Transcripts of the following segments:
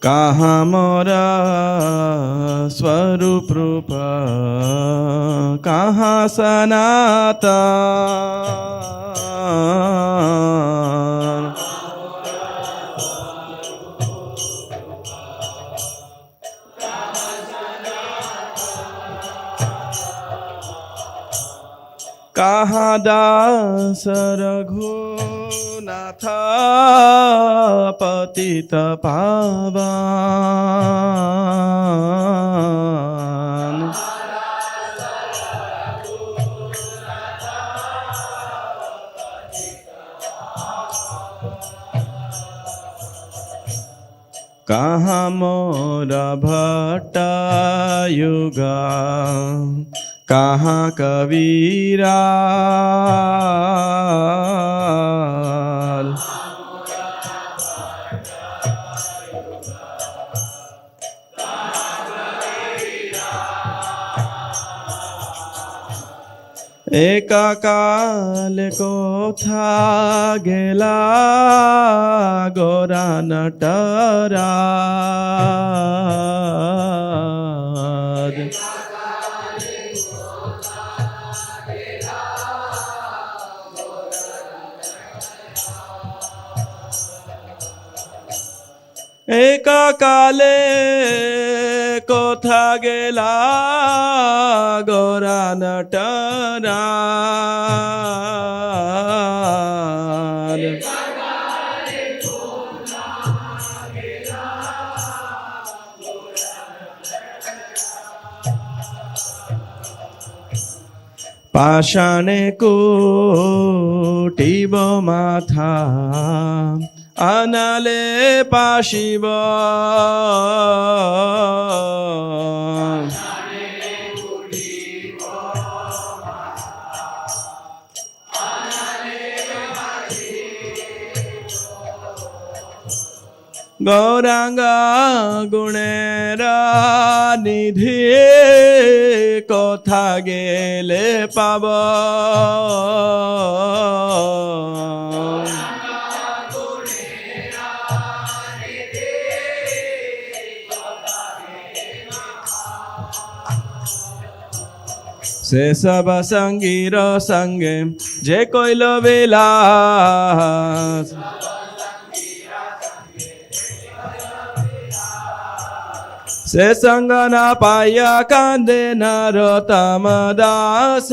कहाँ मोरा स्वरूप रूप, कहाँ सनातन। कहाँ दास रघुनाथ पतित पावन। कहाँ मोरा भट्टायुगा, कहाँ कबीरा। एक काल को था गेला गोरा नटराज। एक काले को था गेला गोरा नटराज। पाषाणे कुटिब माथा, अनले पाशिब। गौरांग गुणेर निधि, कथा गेले पाब। से सब संगीर संगे जे कोइल विलास। से संग न पाया कांदे नरोत्तम दास।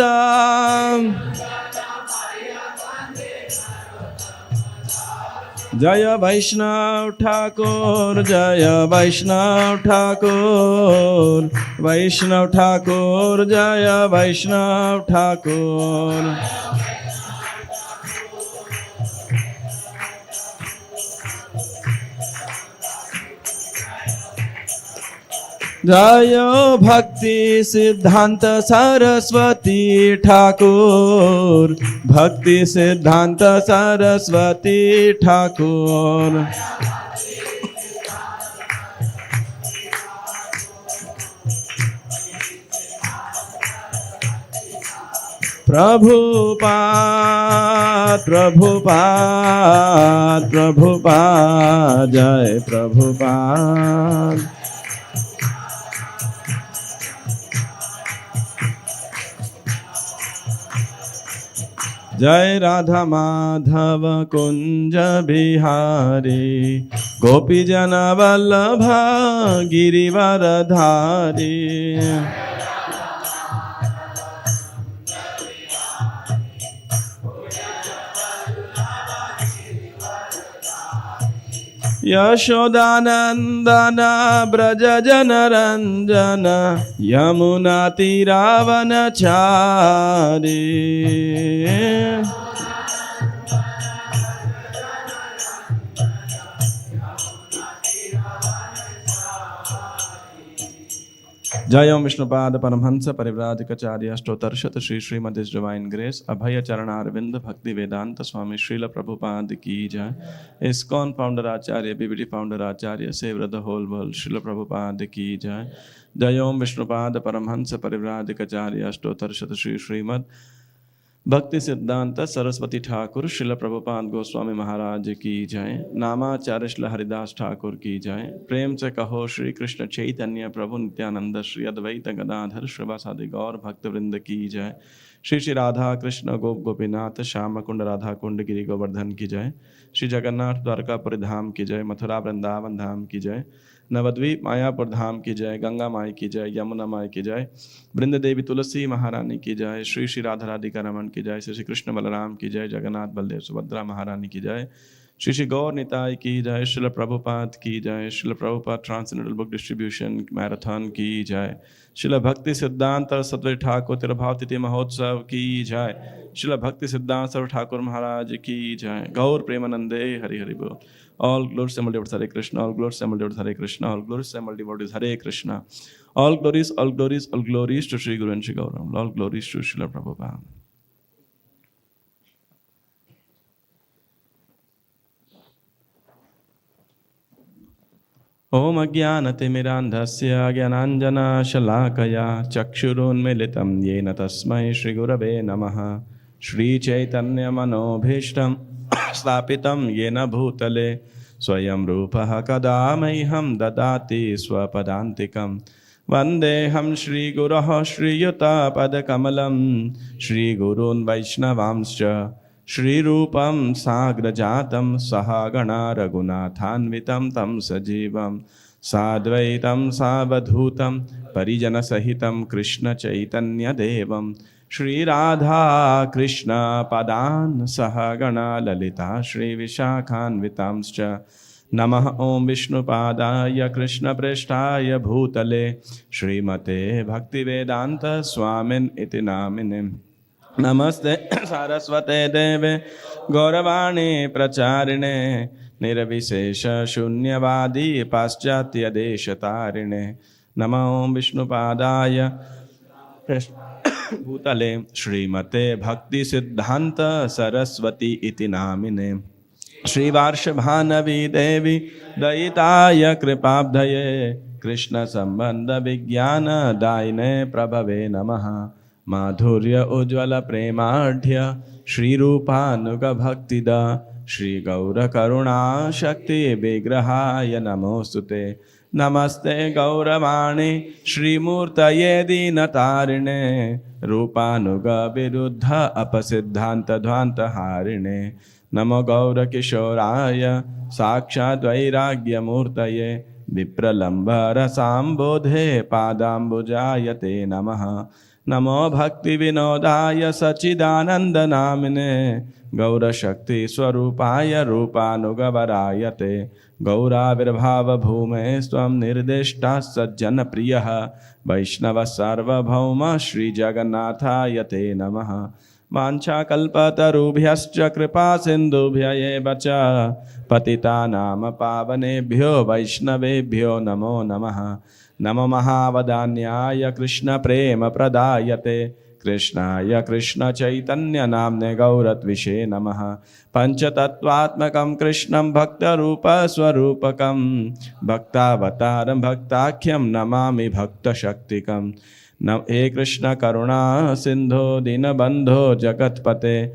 जय वैष्णव ठाकुर, जय वैष्णव ठाकुर, वैष्णव ठाकुर, जय वैष्णव ठाकुर। जय भक्ति सिद्धांत सरस्वती ठाकुर, भक्ति सिद्धांत सरस्वती ठाकुर। प्रभुपाद प्रभुपाद प्रभुपाद, जय प्रभुपाद। जय राधा माधव कुंज बिहारी, गोपी जन वल्लभ गिरिवरधारी। यशोदानंदन ब्रज जन रंजन, यमुना तीरावनचारी। जय ओम विष्णुपाद परमहंस परिव्राजकाचार्य अष्टोत्तरशत श्री श्रीमद डिवाइन ग्रेस अभय चरणारविंद भक्ति वेदांत स्वामी श्रील प्रभुपाद की जय। ISKCON founder acharya, BBD founder acharya, save the whole world Srila Prabhupada की जय। जय ओम विष्णुपाद परमहंस परिव्राजकाचार्य अष्टोत्तरशत श्री श्रीमद भक्ति सिद्धांत सरस्वती ठाकुर श्रील प्रभुपाद गोस्वामी महाराज की जय। नामाचार्य श्री हरिदास ठाकुर की जय। प्रेम से कहो श्री कृष्ण चैतन्य प्रभु नित्यानंद श्री अद्वैत गदाधर श्रीवासादि गौर भक्त वृंद की जय। श्री श्री राधा कृष्ण गोप गोपीनाथ श्याम कुंड राधा कुंड गिरि गोवर्धन की जय। श्री जगन्नाथ द्वारकापुरी धाम की जय। मथुरा वृंदावन धाम की जय। नवद्वीप मायापुर धाम की जय। गंगा माई की जय। यमुना माई की जय। वृंद देवी तुलसी महारानी की जय। श्री श्री राधा राधिका रमन की जय। श्री श्री कृष्ण बलराम की जय। जगन्नाथ बलदेव सुभद्रा महारानी की जय। श्री श्री गौर निताय की जय। श्रील प्रभुपाद की जय। Srila Prabhupada transcendental book distribution marathon की जय। श्रील भक्ति सिद्धांत सतवरी ठाकुर तिरुभाव तिथि महोत्सव की जय। श्रील भक्ति सिद्धांत सर्व ठाकुर महाराज की जय। गौर प्रेमानंदे हरि हरि बोल। All glories assembled devotees Hare Krishna. All glories assembled devotees Hare Krishna. All glories assembled devotees Hare Krishna. All glories to Sri Guru and Sri Gauranga. All glories to Srila Prabhupada. Om Ajnanatimirandhasya Jnananjanashalakaya Chakshurunmilitam Yena Tasmai Shri Gurave Namaha. Shri Chaitanya Manobhishtam Stapitam Yena Bhutale Swayam Rupaha Kadamaiham Dadati Swapadantikam. Vandeham Shri Guraha Shri Yuta Padakamalam Shri Gurun Vaishnavamscha Shri Rupam Sagrajatam Sahagana Raghunathanvitam Tam Sajivam Sadvaitam Savadhutam Parijana Sahitam Krishna Chaitanya Devam Shri Radha Krishna Padan Sahagana Lalita Shri Vishakhanvitamscha Namah Om Vishnu Padaya Krishna Preshtaya Bhutale Srimate Bhaktivedanta Swamin Iti Namine Namaste Saraswate Deve Gauravani Pracharine Nirvishesha Shunyavadi Paschatya Deshatarine Namah Om Vishnu Padaya Bhutale Srimate Bhakti Siddhanta Saraswati Iti Namine Shri Varshabhanavi Devi Dayitaya Kripabdhaye Krishna Sambandha Vijnana Daine Prabhave Namaha Madhurya Ujjvala Premadhya Shri Rupanuga Bhaktida Shri Gaura Karuna Shakti Vigrahaya Namostute Namaste Gauravani Shri Murtaye Dinatarine Rupanuga Viruddha Apasiddhanta Dhvanta Harine Namo Gaura Kishoraya Sakshat Vairagya Murtaye Vipralambara Sambodhe Padambujayate Namaha Namo Bhakti Vinodaya Sachidananda Namine Gaura Shakti Swarupaya Rupanugavarayate Gaura Virbhava Bhume Swam Nirdishta Sajjana Priyaha Vaishnava Sarva Bhauma Shri Jagannathayate Namaha Mancha kalpatarubhyascha kripa sindubhya eva cha patitanam pavanebhyo vaishnavebhyo namo namaha. Namo mahavadanyaya Krishna prema pradayate Krishnaya Krishna Chaitanya namne gauratvishe namaha. Panchatattvatmakam Krishnam bhakta rupa swarupakam bhaktavataram bhaktakhyam namami bhakta shaktikam. Nam He Krishna Karuna Sindho Dinabandho Jagatpate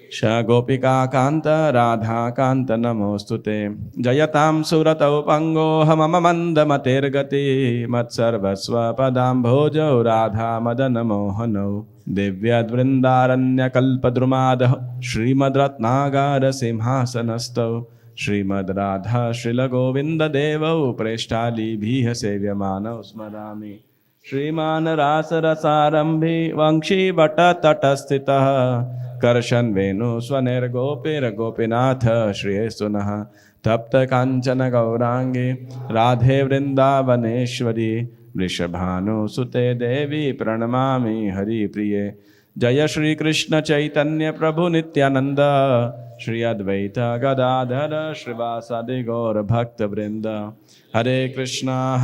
Sha Gopika Kanta Radha Kanta Namostute Jayatam Suratau Pango Hamama Mandamatergati Matsarvasva Padam Bhojo Radha Madana Mohano Divyad Vrindaranya Kalpadrumada Srimad Ratnagara Simhasanasto Srimad Radha Srila Govinda Devo Preshtali Bhiha Sevyamana Usmarami Shriman Rasa Rasarambhi Vangshi Vata Tatasthitah Karshan Venu Swaner Gopir Gopinath Shri Sunaha Tapta Kanchana Gaurangi Radhe Vrindavaneshwari Vrishabhanu Sute Devi Pranamami Hari Priye Jaya Shri Krishna Chaitanya Prabhu Nityananda Shri Advaita Gadadhara Shrivasadi Gaur Bhakta Vrinda Hare Krishna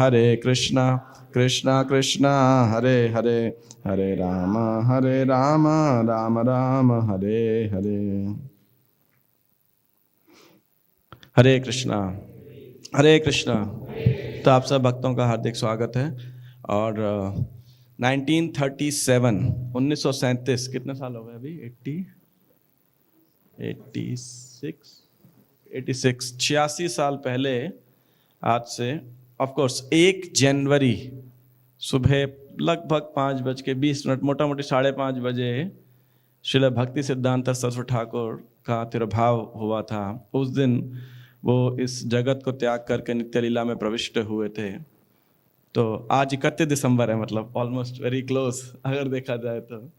Krishna Krishna Hare Hare Hare Rama Rama Rama Hare Hare हरे कृष्णा। तो आप सब भक्तों का हार्दिक स्वागत है। और 1937, 1937, कितने साल हो गए अभी? 86 साल पहले आज से, ऑफ कोर्स 1 जनवरी सुबह लगभग 5:20, मोटा मोटी 5:30 श्रील भक्ति सिद्धांत सरस्वती ठाकुर का तिरुभाव हुआ था। उस दिन वो इस जगत को त्याग करके नित्य लीला में प्रविष्ट हुए थे। तो आज 31 दिसंबर है, मतलब ऑलमोस्ट वेरी क्लोज अगर देखा जाए तो।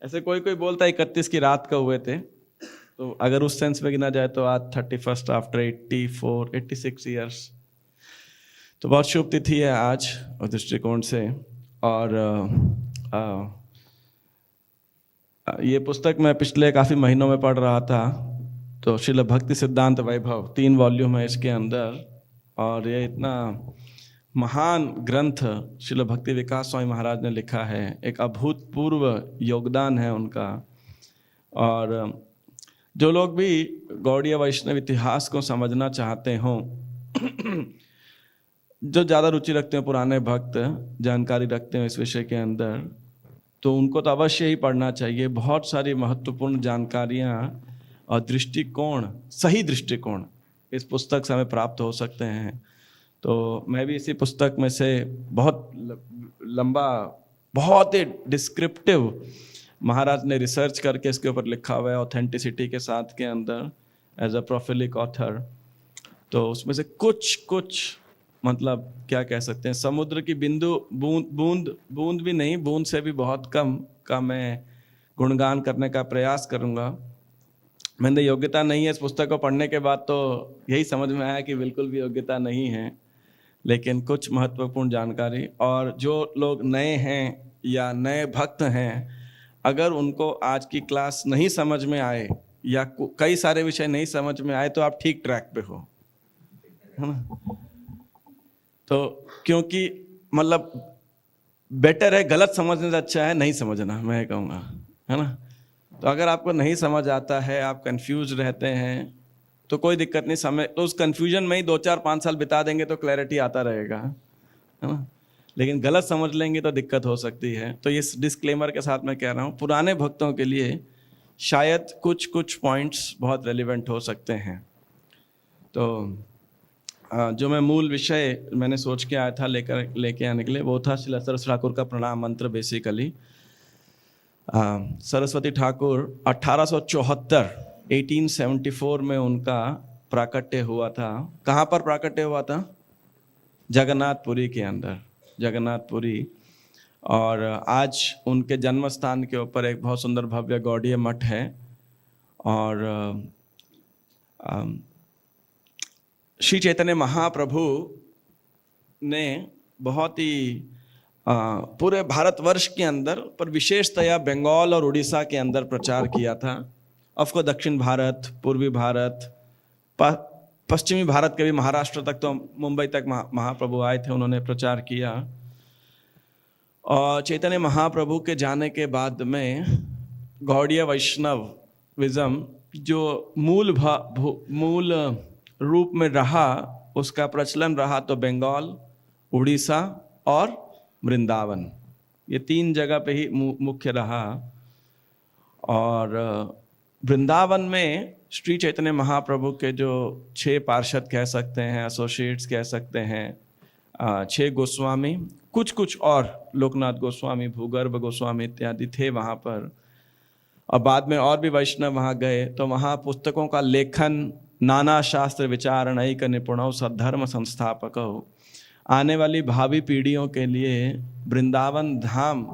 ऐसे कोई कोई बोलता है 31 की रात का हुए थे, तो अगर उस सेंस में गिना जाए तो आज 31 आफ्टर 86 ईयर्स। तो बहुत शुभ तिथि है आज उस दृष्टिकोण से। और ये पुस्तक मैं पिछले काफ़ी महीनों में पढ़ रहा था। तो श्रील भक्ति सिद्धांत वैभव 3 वॉल्यूम है इसके अंदर, और ये इतना महान ग्रंथ श्रील भक्ति विकास स्वामी महाराज ने लिखा है। एक अभूतपूर्व योगदान है उनका। और जो लोग भी गौड़ीय वैष्णव इतिहास को समझना चाहते हों, जो ज़्यादा रुचि रखते हैं, पुराने भक्त जानकारी रखते हैं इस विषय के अंदर, तो उनको तो अवश्य ही पढ़ना चाहिए। बहुत सारी महत्वपूर्ण जानकारियाँ और दृष्टिकोण, सही दृष्टिकोण इस पुस्तक से हमें प्राप्त हो सकते हैं। तो मैं भी इसी पुस्तक में से बहुत लंबा, बहुत ही डिस्क्रिप्टिव महाराज ने रिसर्च करके इसके ऊपर लिखा हुआ है, ऑथेंटिसिटी के साथ के अंदर, एज अ प्रोफिलिक ऑथर। तो उसमें से कुछ मतलब क्या कह सकते हैं, समुद्र की बिंदु, बूंद भी नहीं, बूंद से भी बहुत कम का मैं गुणगान करने का प्रयास करूँगा। मैंने योग्यता नहीं है इस पुस्तक को पढ़ने के बाद, तो यही समझ में आया कि बिल्कुल भी योग्यता नहीं है, लेकिन कुछ महत्वपूर्ण जानकारी। और जो लोग नए हैं या नए भक्त हैं, अगर उनको आज की क्लास नहीं समझ में आए या कई सारे विषय नहीं समझ में आए, तो आप ठीक ट्रैक पे हो, है ना। तो क्योंकि मतलब बेटर है, गलत समझने से अच्छा है नहीं समझना, मैं कहूँगा, है ना। तो अगर आपको नहीं समझ आता है, आप कंफ्यूज रहते हैं, तो कोई दिक्कत नहीं, समय तो उस कंफ्यूजन में ही 2-4-5 साल बिता देंगे तो क्लैरिटी आता रहेगा, है ना। लेकिन गलत समझ लेंगे तो दिक्कत हो सकती है। तो इस डिस्क्लेमर के साथ मैं कह रहा हूँ, पुराने भक्तों के लिए शायद कुछ पॉइंट्स बहुत रेलिवेंट हो सकते हैं। तो जो मैं मूल विषय मैंने सोच के आया था लेके आने के लिए, वो था श्री सरस्वती ठाकुर का प्रणाम मंत्र। बेसिकली सरस्वती ठाकुर 1874 में उनका प्राकट्य हुआ था। कहाँ पर प्राकट्य हुआ था? जगन्नाथपुरी के अंदर, जगन्नाथपुरी। और आज उनके जन्म स्थान के ऊपर एक बहुत सुंदर भव्य गौड़ीय मठ है। और श्री चैतन्य महाप्रभु ने बहुत ही पूरे भारतवर्ष के अंदर, पर विशेषतया बंगाल और उड़ीसा के अंदर प्रचार किया था। ऑफकोर्स दक्षिण भारत, पूर्वी भारत, पश्चिमी भारत के भी, महाराष्ट्र तक, तो मुंबई तक महाप्रभु आए थे, उन्होंने प्रचार किया। और चैतन्य महाप्रभु के जाने के बाद में गौड़ीय वैष्णविज्म जो मूल रूप में रहा, उसका प्रचलन रहा तो बंगाल, उड़ीसा और वृंदावन, ये 3 जगह पे ही मुख्य रहा। और वृंदावन में श्री चैतन्य महाप्रभु के जो 6 पार्षद कह सकते हैं, एसोसिएट्स कह सकते हैं, 6 गोस्वामी, कुछ और लोकनाथ गोस्वामी, भूगर्भ गोस्वामी इत्यादि थे वहाँ पर। और बाद में और भी वैष्णव वहाँ गए, तो वहाँ पुस्तकों का लेखन, नाना शास्त्र विचारणैक निपुणौ सद्धर्म संस्थापकौ, आने वाली भावी पीढ़ियों के लिए वृंदावन धाम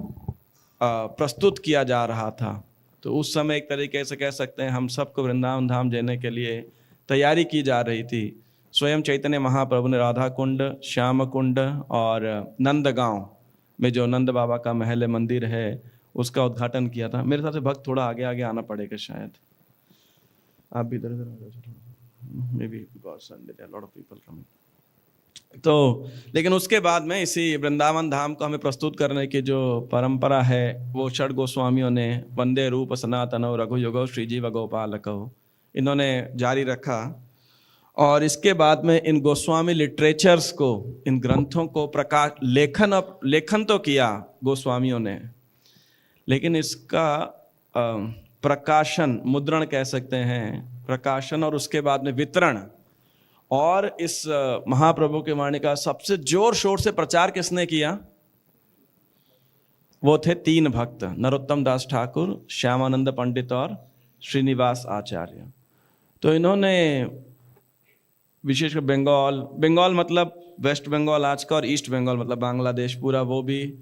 प्रस्तुत किया जा रहा था। तो उस समय एक तरीके से कह सकते हैं हम सबको वृंदावन धाम जाने के लिए तैयारी की जा रही थी। स्वयं चैतन्य महाप्रभु ने राधा कुंड, श्याम कुंड और नंदगांव में जो नंद बाबा का महल मंदिर है, उसका उद्घाटन किया था। मेरे हिसाब से भक्त थोड़ा आगे आगे आना पड़ेगा शायद, आप भी इधर इधर, may be because Sunday there are lot of people coming. तो लेकिन उसके बाद में इसी वृंदावन धाम को हमें प्रस्तुत करने की जो परंपरा है, वो षड गोस्वामियों ने वंदे रूप सनातनो रघु युगो श्रीजीव गोपालको, इन्होंने जारी रखा। और इसके बाद में इन गोस्वामी लिटरेचर्स को, इन ग्रंथों को प्रकाश लेखन तो किया गोस्वामियों ने, लेकिन इसका प्रकाशन, मुद्रण कह सकते हैं, प्रकाशन और उसके बाद में वितरण और इस महाप्रभु की वाणी का सबसे जोर शोर से प्रचार किसने किया? वो थे 3 भक्त, नरोत्तम दास ठाकुर, श्यामानंद पंडित और श्रीनिवास आचार्य। तो इन्होंने विशेषकर बंगाल मतलब वेस्ट बंगाल आज का, और ईस्ट बंगाल मतलब बांग्लादेश पूरा, वो भी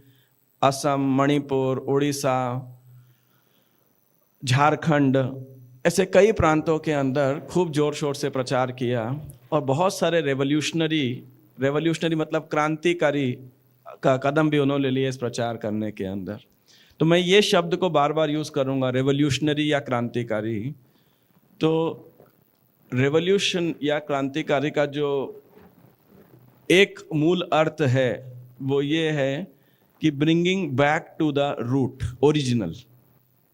असम, मणिपुर, उड़ीसा, झारखंड, ऐसे कई प्रांतों के अंदर खूब जोर शोर से प्रचार किया और बहुत सारे रेवोल्यूशनरी मतलब क्रांतिकारी का कदम भी उन्होंने लिए इस प्रचार करने के अंदर। तो मैं ये शब्द को बार बार यूज करूंगा, रेवोल्यूशनरी या क्रांतिकारी। तो रेवोल्यूशन या क्रांतिकारी का जो एक मूल अर्थ है वो ये है कि bringing back to the root, original,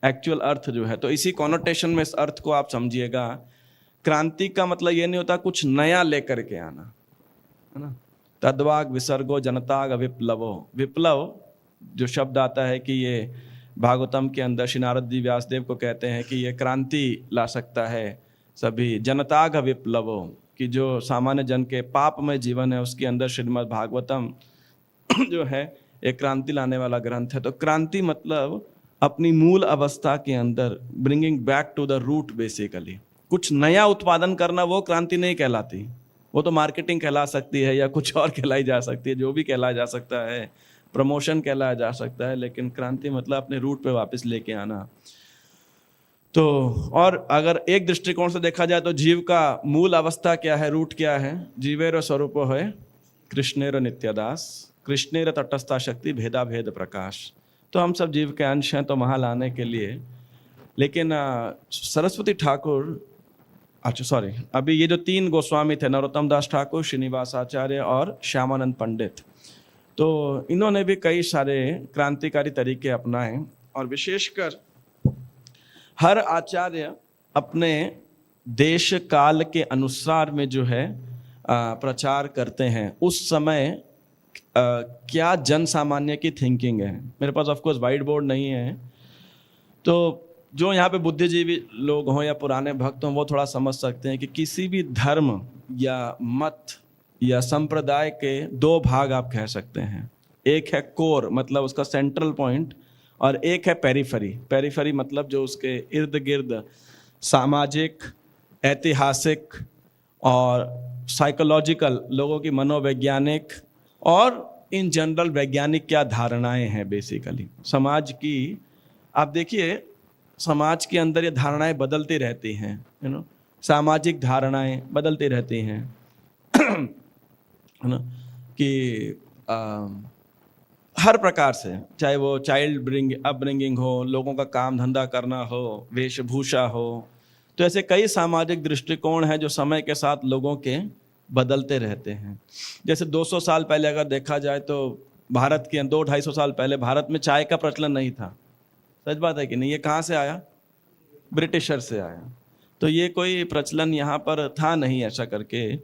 actual अर्थ जो है। तो इसी कॉनोटेशन में इस अर्थ को आप समझिएगा। क्रांति का मतलब ये नहीं होता कुछ नया लेकर के आना, है ना। तद्वाग विसर्गो जनताग विप्लवो, विप्लव जो शब्द आता है कि ये भागवतम के अंदर श्री नारद जी व्यासदेव को कहते हैं कि ये क्रांति ला सकता है सभी। जनताग विप्लवो, कि जो सामान्य जन के पापमय जीवन है उसके अंदर श्रीमद् भागवतम जो है एक क्रांति लाने वाला ग्रंथ है। तो क्रांति मतलब अपनी मूल अवस्था के अंदर bringing back to the root, basically कुछ नया उत्पादन करना, वो क्रांति नहीं कहलाती। वो तो मार्केटिंग कहला सकती है या कुछ और कहलाई जा सकती है, जो भी कहलाया जा सकता है, प्रमोशन कहलाया जा सकता है, लेकिन क्रांति मतलब अपने रूट पे वापस लेके आना। तो और अगर एक दृष्टिकोण से देखा जाए तो जीव का मूल अवस्था क्या है, रूट क्या है? जीवेर स्वरूपो है कृष्णेर नित्यदास, कृष्णेर तटस्था शक्ति भेदा भेद प्रकाश। तो हम सब जीव के अंश हैं, तो वहाँ लाने के लिए। लेकिन सरस्वती ठाकुर, अच्छा सॉरी, अभी ये जो 3 गोस्वामी थे, नरोत्तम दास ठाकुर, श्रीनिवास आचार्य और श्यामानंद पंडित, तो इन्होंने भी कई सारे क्रांतिकारी तरीके अपनाए। और विशेषकर हर आचार्य अपने देश काल के अनुसार में जो है प्रचार करते हैं। उस समय क्या जन सामान्य की थिंकिंग है। मेरे पास ऑफ कोर्स वाइट बोर्ड नहीं है, तो जो यहाँ पे बुद्धिजीवी लोग हों या पुराने भक्त हों वो थोड़ा समझ सकते हैं कि किसी भी धर्म या मत या संप्रदाय के 2 भाग आप कह सकते हैं। एक है कोर, मतलब उसका सेंट्रल पॉइंट, और एक है पेरिफेरी। पेरिफेरी मतलब जो उसके इर्द गिर्द सामाजिक, ऐतिहासिक और साइकोलॉजिकल, लोगों की मनोवैज्ञानिक और इन जनरल वैज्ञानिक क्या धारणाएं हैं बेसिकली समाज की। आप देखिए समाज के अंदर ये धारणाएं बदलती रहती हैं, सामाजिक धारणाएं बदलती रहती हैं, है ना, कि हर प्रकार से, चाहे वो चाइल्ड अपब्रिंगिंग हो, लोगों का काम धंधा करना हो, वेशभूषा हो, तो ऐसे कई सामाजिक दृष्टिकोण हैं जो समय के साथ लोगों के बदलते रहते हैं। जैसे 200 साल पहले अगर देखा जाए तो भारत के 200-250 साल पहले भारत में चाय का प्रचलन नहीं था। सच बात है कि नहीं? ये कहाँ से आया? ब्रिटिशर से आया। तो ये कोई प्रचलन यहाँ पर था नहीं ऐसा करके।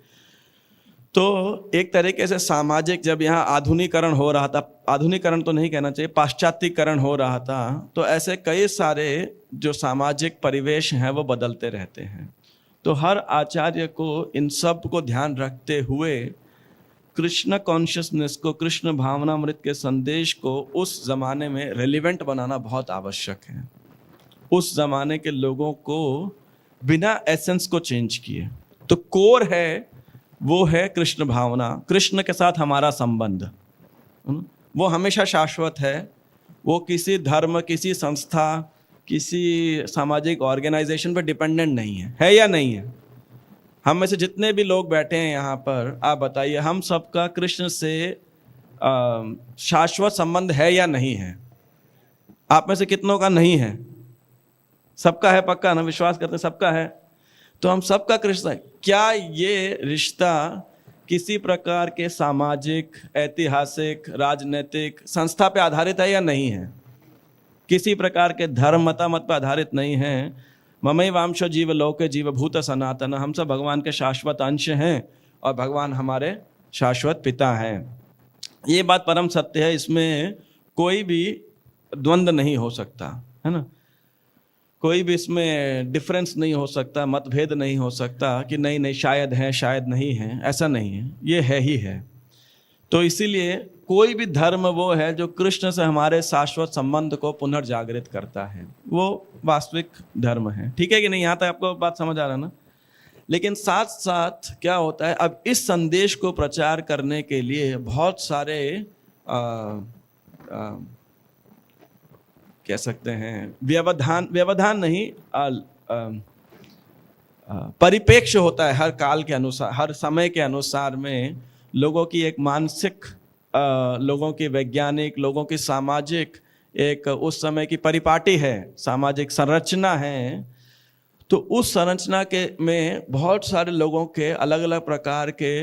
तो एक तरीके से सामाजिक, जब यहाँ आधुनिकरण हो रहा था, आधुनिकरण तो नहीं कहना चाहिए, पाश्चात्यकरण हो रहा था, तो ऐसे कई सारे जो सामाजिक परिवेश हैं वो बदलते रहते हैं। तो हर आचार्य को इन सब को ध्यान रखते हुए कृष्ण कॉन्शियसनेस को, कृष्ण भावनामृत के संदेश को उस जमाने में रेलिवेंट बनाना बहुत आवश्यक है। उस जमाने के लोगों को बिना एसेंस को चेंज किए। तो कोर है वो है कृष्ण भावना, कृष्ण के साथ हमारा संबंध, वो हमेशा शाश्वत है। वो किसी धर्म, किसी संस्था, किसी सामाजिक ऑर्गेनाइजेशन पर डिपेंडेंट नहीं है या नहीं है? हम में से जितने भी लोग बैठे हैं यहाँ पर, आप बताइए, हम सबका कृष्ण से शाश्वत संबंध है या नहीं है? आप में से कितनों का नहीं है? सबका है, पक्का ना? विश्वास करते सबका है। तो हम सबका कृष्ण है। क्या ये रिश्ता किसी प्रकार के सामाजिक, ऐतिहासिक, राजनीतिक संस्था पे आधारित है या नहीं है? किसी प्रकार के धर्म, मतामत पर आधारित नहीं है। ममई वांश जीव लोके जीव भूत सनातन, हम सब भगवान के शाश्वत अंश हैं और भगवान हमारे शाश्वत पिता हैं। ये बात परम सत्य है, इसमें कोई भी द्वंद्व नहीं हो सकता, है ना। कोई भी इसमें डिफरेंस नहीं हो सकता, मतभेद नहीं हो सकता कि नहीं नहीं शायद है शायद नहीं है, ऐसा नहीं है, ये है ही है। तो इसीलिए कोई भी धर्म वो है जो कृष्ण से हमारे शाश्वत संबंध को पुनर्जागृत करता है, वो वास्तविक धर्म है। ठीक है कि नहीं, यहाँ तक आपको बात समझ आ रहा है ना। लेकिन साथ साथ क्या होता है, अब इस संदेश को प्रचार करने के लिए बहुत सारे कह सकते हैं व्यवधान नहीं, परिप्रेक्ष्य होता है। हर काल के अनुसार, हर समय के अनुसार में लोगों की एक मानसिक, लोगों की वैज्ञानिक, लोगों की सामाजिक एक उस समय की परिपाटी है, सामाजिक संरचना है। तो उस संरचना के में बहुत सारे लोगों के अलग अलग प्रकार के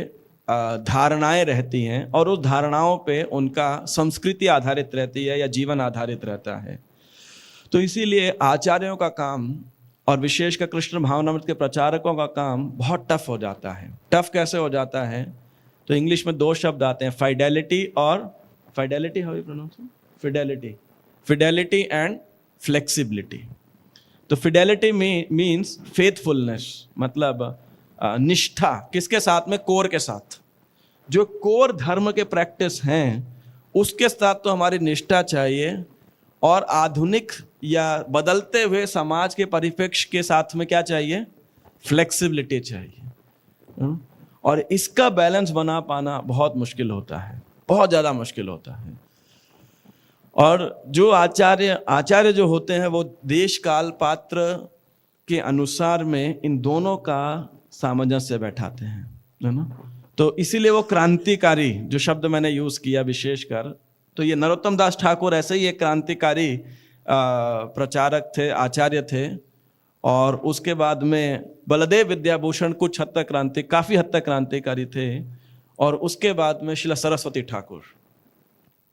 धारणाएं रहती हैं और उस धारणाओं पे उनका संस्कृति आधारित रहती है या जीवन आधारित रहता है। तो इसीलिए आचार्यों का काम और विशेषकर कृष्ण भावनामृत के प्रचारकों का काम बहुत टफ हो जाता है। टफ कैसे हो जाता है, तो इंग्लिश में दो शब्द आते हैं, फाइडेलिटी और fidelity, how you pronounce, fidelity and flexibility. तो फिडेलिटी मीन्स फेथफुलनेस, मतलब निष्ठा, किसके साथ में, कोर के साथ। जो कोर धर्म के प्रैक्टिस हैं उसके साथ तो हमारी निष्ठा चाहिए, और आधुनिक या बदलते हुए समाज के परिप्रेक्ष्य के साथ में क्या चाहिए, फ्लेक्सिबिलिटी चाहिए। और इसका बैलेंस बना पाना बहुत मुश्किल होता है, बहुत ज़्यादा मुश्किल होता है। और जो आचार्य जो होते हैं वो देश काल पात्र के अनुसार में इन दोनों का सामंजस्य बैठाते हैं, है ना। तो इसीलिए वो क्रांतिकारी, जो शब्द मैंने यूज़ किया विशेषकर, तो ये नरोत्तम दास ठाकुर ऐसे ही एक क्रांतिकारी प्रचारक थे, आचार्य थे। और उसके बाद में बलदेव विद्याभूषण कुछ हद तक काफ़ी हद तक क्रांतिकारी थे। और उसके बाद में श्रील सरस्वती ठाकुर,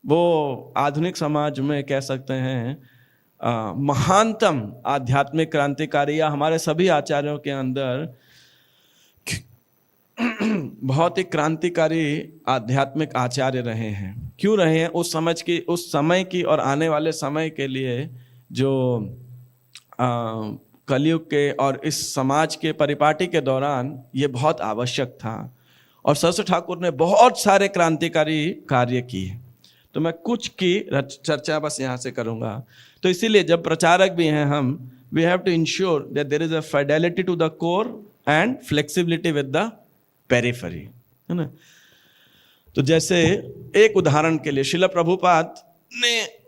वो आधुनिक समाज में कह सकते हैं महानतम आध्यात्मिक क्रांतिकारी, या हमारे सभी आचार्यों के अंदर बहुत ही क्रांतिकारी आध्यात्मिक आचार्य रहे हैं। क्यों रहे हैं, उस समय की और आने वाले समय के लिए जो कलयुग के और इस समाज के परिपाटी के दौरान ये बहुत आवश्यक था। और सरस्वती ठाकुर ने बहुत सारे क्रांतिकारी कार्य किए। तो मैं कुछ की चर्चा बस यहाँ से करूँगा। तो इसीलिए जब प्रचारक भी हैं हम, we have to ensure that there is a fidelity to the core and flexibility with the periphery, है ना। तो जैसे एक उदाहरण के लिए श्रील प्रभुपाद ने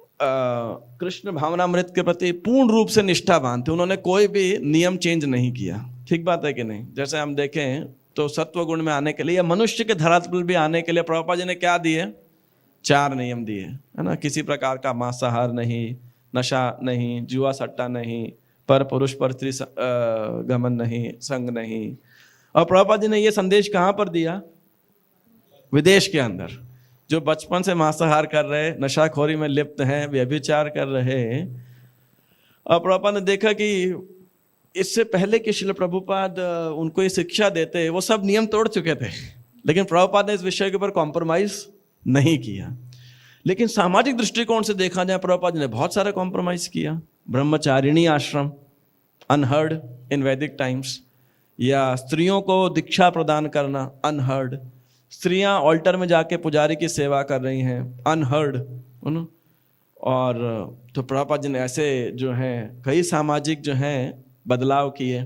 कृष्ण भावनामृत के प्रति पूर्ण रूप से निष्ठावान थे। उन्होंने कोई भी नियम चेंज नहीं किया, ठीक बात है कि नहीं। जैसे हम देखें तो सत्व गुण में आने के लिए या मनुष्य के धरातल पर भी आने के लिए प्रभुपाद जी ने क्या दिए, 4 नियम दिए, है ना। किसी प्रकार का मांसाहार नहीं, नशा नहीं, जुआ सट्टा नहीं, पर पुरुष पर स्त्री गमन नहीं, संग नहीं। और प्रभुपाद जी ने ये संदेश कहाँ पर दिया, विदेश के अंदर। जो बचपन से मांसाहार कर रहे, नशाखोरी में लिप्त हैं, व्यभिचार कर रहे। और प्रभुपाद ने देखा कि इससे पहले कि श्रील प्रभुपाद उनको ये शिक्षा देते, वो सब नियम तोड़ चुके थे, लेकिन प्रभुपाद ने इस विषय के ऊपर कॉम्प्रोमाइज नहीं किया। लेकिन सामाजिक दृष्टिकोण से देखा जाए, प्रभुपाद ने बहुत सारा कॉम्प्रोमाइज किया। ब्रह्मचारिणी आश्रम, अनहर्ड इन वैदिक टाइम्स, या स्त्रियों को दीक्षा प्रदान करना, अनहर्ड। स्त्रियां ऑल्टर में जाके पुजारी की सेवा कर रही हैं, अनहर्ड। और तो प्रभुपाद जी ने ऐसे जो हैं कई सामाजिक जो हैं बदलाव किए।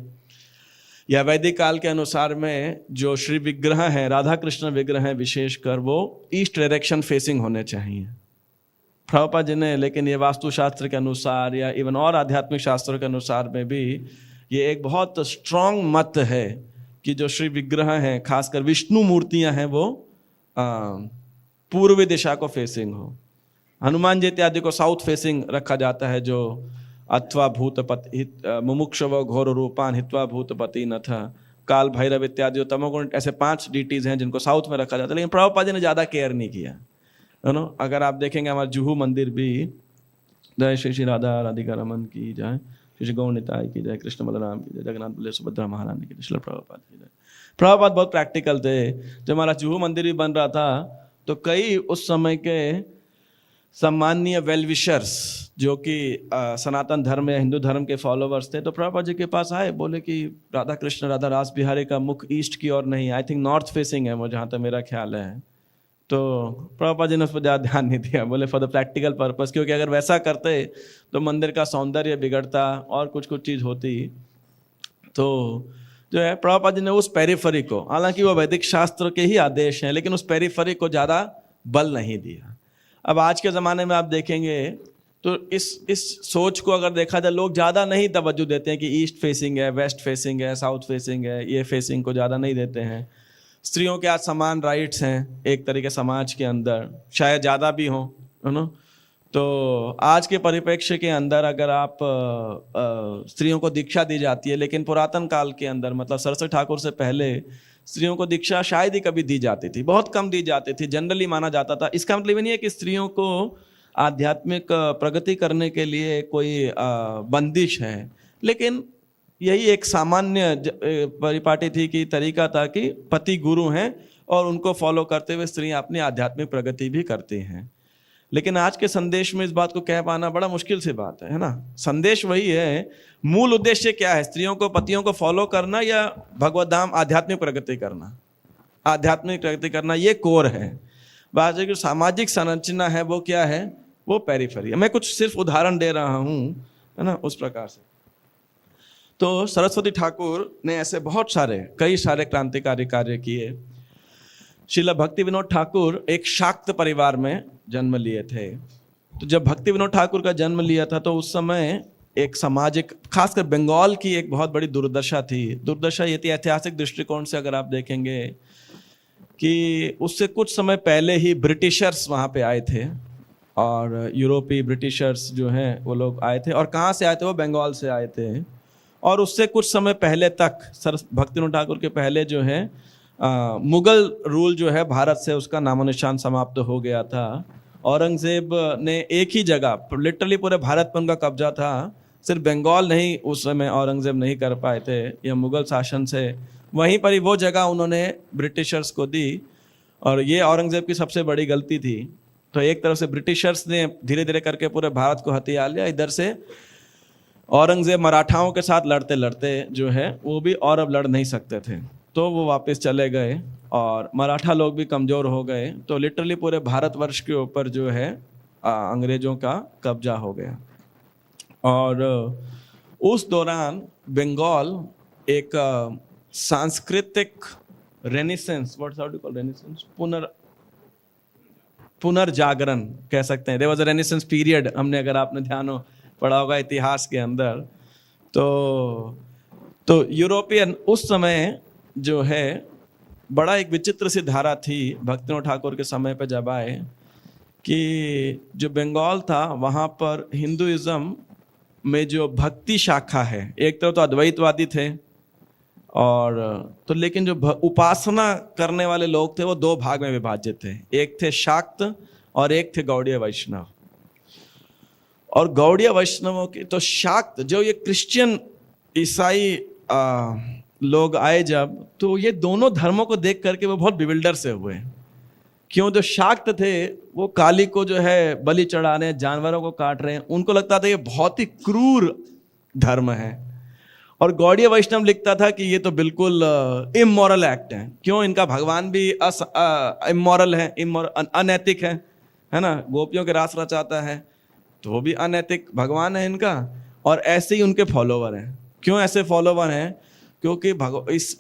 या वैदिक काल के अनुसार में जो श्री विग्रह हैं, राधा कृष्ण विग्रह हैं विशेषकर, वो ईस्ट डायरेक्शन फेसिंग होने चाहिए प्रभुपाद जी ने। लेकिन ये वास्तुशास्त्र के अनुसार या इवन और आध्यात्मिक शास्त्रों के अनुसार में भी ये एक बहुत स्ट्रॉन्ग मत है कि जो श्री विग्रह हैं, खासकर विष्णु मूर्तियां हैं, वो पूर्वी दिशा को फेसिंग हो। हनुमान जी इत्यादि को साउथ फेसिंग रखा जाता है, जो अथवा भूतपति मुमुक्षव घोर रूपान हित्वा भूतपति नथ, काल भैरव इत्यादि तमोगुण, ऐसे 5 डीटीज हैं जिनको साउथ में रखा जाता है। लेकिन प्रभुपाद जी ने ज़्यादा केयर नहीं किया, है ना। अगर आप देखेंगे हमारे जुहू मंदिर भी, जय श्री श्री राधा राधिका रमन की जाए, श्री गौर निताई की जय, कृष्ण बलराम की जय, जगन्नाथ बलदेव सुभद्रा महारानी की जय, श्रील प्रभुपाद की जय। प्रभुपाद बहुत प्रैक्टिकल थे। जब हमारा जुहू मंदिर भी बन रहा था तो कई उस समय के सम्माननीय वेल विशर्स जो कि सनातन धर्म या हिंदू धर्म के फॉलोवर्स थे, तो प्रभुपाद जी के पास आए, बोले कि राधा कृष्ण राधा रास बिहारी का मुख ईस्ट की ओर नहीं, आई थिंक नॉर्थ फेसिंग है वो, जहाँ तक मेरा ख्याल है। तो प्रभुपाद जी ने उस पर ज़्यादा ध्यान नहीं दिया, बोले फॉर द प्रैक्टिकल पर्पस, क्योंकि अगर वैसा करते तो मंदिर का सौंदर्य बिगड़ता और कुछ कुछ चीज़ होती। तो जो है प्रभुपाद जी ने उस पेरिफरी को, हालांकि वो वैदिक शास्त्र के ही आदेश हैं, लेकिन उस पेरिफरी को ज़्यादा बल नहीं दिया। अब आज के ज़माने में आप देखेंगे तो इस सोच को अगर देखा जाए, लोग ज़्यादा नहीं तवज्जो देते हैं कि ईस्ट फेसिंग है, वेस्ट फेसिंग है, साउथ फेसिंग है, ये फेसिंग को ज़्यादा नहीं देते हैं। स्त्रियों के आज समान राइट्स हैं एक तरीके समाज के अंदर, शायद ज़्यादा भी हों, है ना। तो आज के परिप्रेक्ष्य के अंदर अगर आप स्त्रियों को दीक्षा दी जाती है, लेकिन पुरातन काल के अंदर मतलब सरस्वती ठाकुर से पहले स्त्रियों को दीक्षा शायद ही कभी दी जाती थी, बहुत कम दी जाती थी, जनरली माना जाता था। इसका मतलब ये नहीं है कि स्त्रियों को आध्यात्मिक प्रगति करने के लिए कोई बंदिश है, लेकिन यही एक सामान्य परिपाटी थी कि तरीका था कि पति गुरु हैं और उनको फॉलो करते हुए स्त्रियां अपनी आध्यात्मिक प्रगति भी करती हैं। लेकिन आज के संदेश में इस बात को कह पाना बड़ा मुश्किल से बात है ना। संदेश वही है, मूल उद्देश्य क्या है, स्त्रियों को पतियों को फॉलो करना या भगवत धाम आध्यात्मिक प्रगति करना। आध्यात्मिक प्रगति करना ये कोर है। बात है कि सामाजिक संरचना है वो क्या है, वो पेरिफेरी। मैं कुछ सिर्फ उदाहरण दे रहा हूँ, है ना, उस प्रकार से। तो सरस्वती ठाकुर ने ऐसे बहुत सारे कई सारे क्रांतिकारी कार्य किए। श्रील भक्ति विनोद ठाकुर एक शाक्त परिवार में जन्म लिए थे। तो जब भक्ति विनोद ठाकुर का जन्म लिया था तो उस समय एक सामाजिक, खासकर बंगाल की एक बहुत बड़ी दुर्दशा थी। दुर्दशा ये थी ऐतिहासिक दृष्टिकोण से, अगर आप देखेंगे कि उससे कुछ समय पहले ही ब्रिटिशर्स वहाँ पे आए थे और यूरोपीय ब्रिटिशर्स जो हैं वो लोग आए थे। और कहाँ से आए थे, वो बंगाल से आए थे। और उससे कुछ समय पहले तक भक्ति विनोद ठाकुर के पहले जो है मुगल रूल जो है भारत से उसका नामो निशान समाप्त हो गया था। औरंगजेब ने एक ही जगह, लिटरली पूरे भारत पर उनका कब्जा था, सिर्फ बंगाल नहीं उस समय औरंगजेब नहीं कर पाए थे या मुगल शासन से, वहीं पर ही वो जगह उन्होंने ब्रिटिशर्स को दी। और ये औरंगजेब की सबसे बड़ी गलती थी। तो एक तरफ से ब्रिटिशर्स ने धीरे धीरे करके पूरे भारत को हथिया लिया, इधर से औरंगजेब मराठाओं के साथ लड़ते लड़ते जो है वो भी और अब लड़ नहीं सकते थे, तो वो वापस चले गए और मराठा लोग भी कमज़ोर हो गए। तो लिटरली पूरे भारतवर्ष के ऊपर जो है अंग्रेज़ों का कब्जा हो गया। और उस दौरान बंगाल एक सांस्कृतिक renaissance, what's how to call renaissance, पुनर्जागरण कह सकते हैं। There was a renaissance period, हमने अगर आपने ध्यान पढ़ा होगा इतिहास के अंदर। तो यूरोपियन उस समय जो है बड़ा एक विचित्र सी धारा थी भक्ति विनोद ठाकुर के समय पे जब आए कि जो बंगाल था वहाँ पर हिंदुइज्म में जो भक्ति शाखा है, एक तरफ तो अद्वैतवादी थे और तो, लेकिन जो उपासना करने वाले लोग थे वो दो भाग में विभाजित थे। एक थे शाक्त और एक थे गौड़ीय वैष्णव। और गौड़ीय वैष्णवों के तो शाक्त जो ये क्रिश्चियन ईसाई लोग आए जब, तो ये दोनों धर्मों को देख करके वो बहुत बिविल्डर से हुए। क्यों, जो शाक्त थे वो काली को जो है बलि चढ़ा रहे हैं, जानवरों को काट रहे हैं, उनको लगता था ये बहुत ही क्रूर धर्म है। और गौड़ीय वैष्णव लिखता था कि ये तो बिल्कुल इमोरल एक्ट है। क्यों, इनका भगवान भी इमोरल है, अनैतिक है ना। गोपियों के रास रचाता है तो वो भी अनैतिक भगवान है इनका। और ऐसे ही उनके फॉलोवर हैं। क्यों ऐसे फॉलोवर हैं, क्योंकि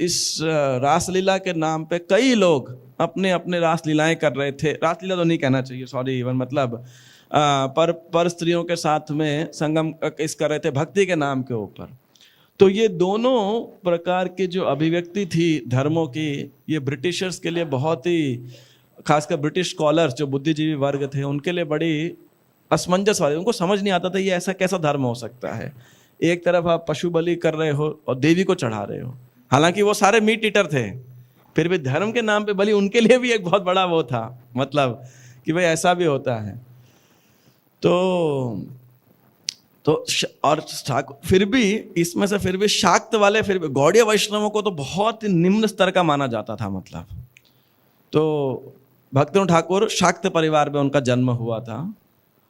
इस रासलीला के नाम पे कई लोग अपने अपने रासलीलाएं कर रहे थे। रासलीला तो नहीं कहना चाहिए, सॉरी, इवन मतलब पर स्त्रियों के साथ में संगम इस कर रहे थे भक्ति के नाम के ऊपर। तो ये दोनों प्रकार की जो अभिव्यक्ति थी धर्मों की, ये ब्रिटिशर्स के लिए बहुत ही, खासकर ब्रिटिश स्कॉलर्स जो बुद्धिजीवी वर्ग थे उनके लिए बड़ी असमंजस वाली, उनको समझ नहीं आता था ये ऐसा कैसा धर्म हो सकता है। एक तरफ आप पशु बलि कर रहे हो और देवी को चढ़ा रहे हो, हालांकि वो सारे मीट ईटर थे, फिर भी धर्म के नाम पे बलि उनके लिए भी एक बहुत बड़ा वो था, मतलब कि भाई ऐसा भी होता है। तो तो और फिर भी इसमें से फिर भी शाक्त वाले, फिर भी गौड़ीय वैष्णवों को तो बहुत ही निम्न स्तर का माना जाता था। मतलब तो भक्तिविनोद ठाकुर शाक्त परिवार में उनका जन्म हुआ था,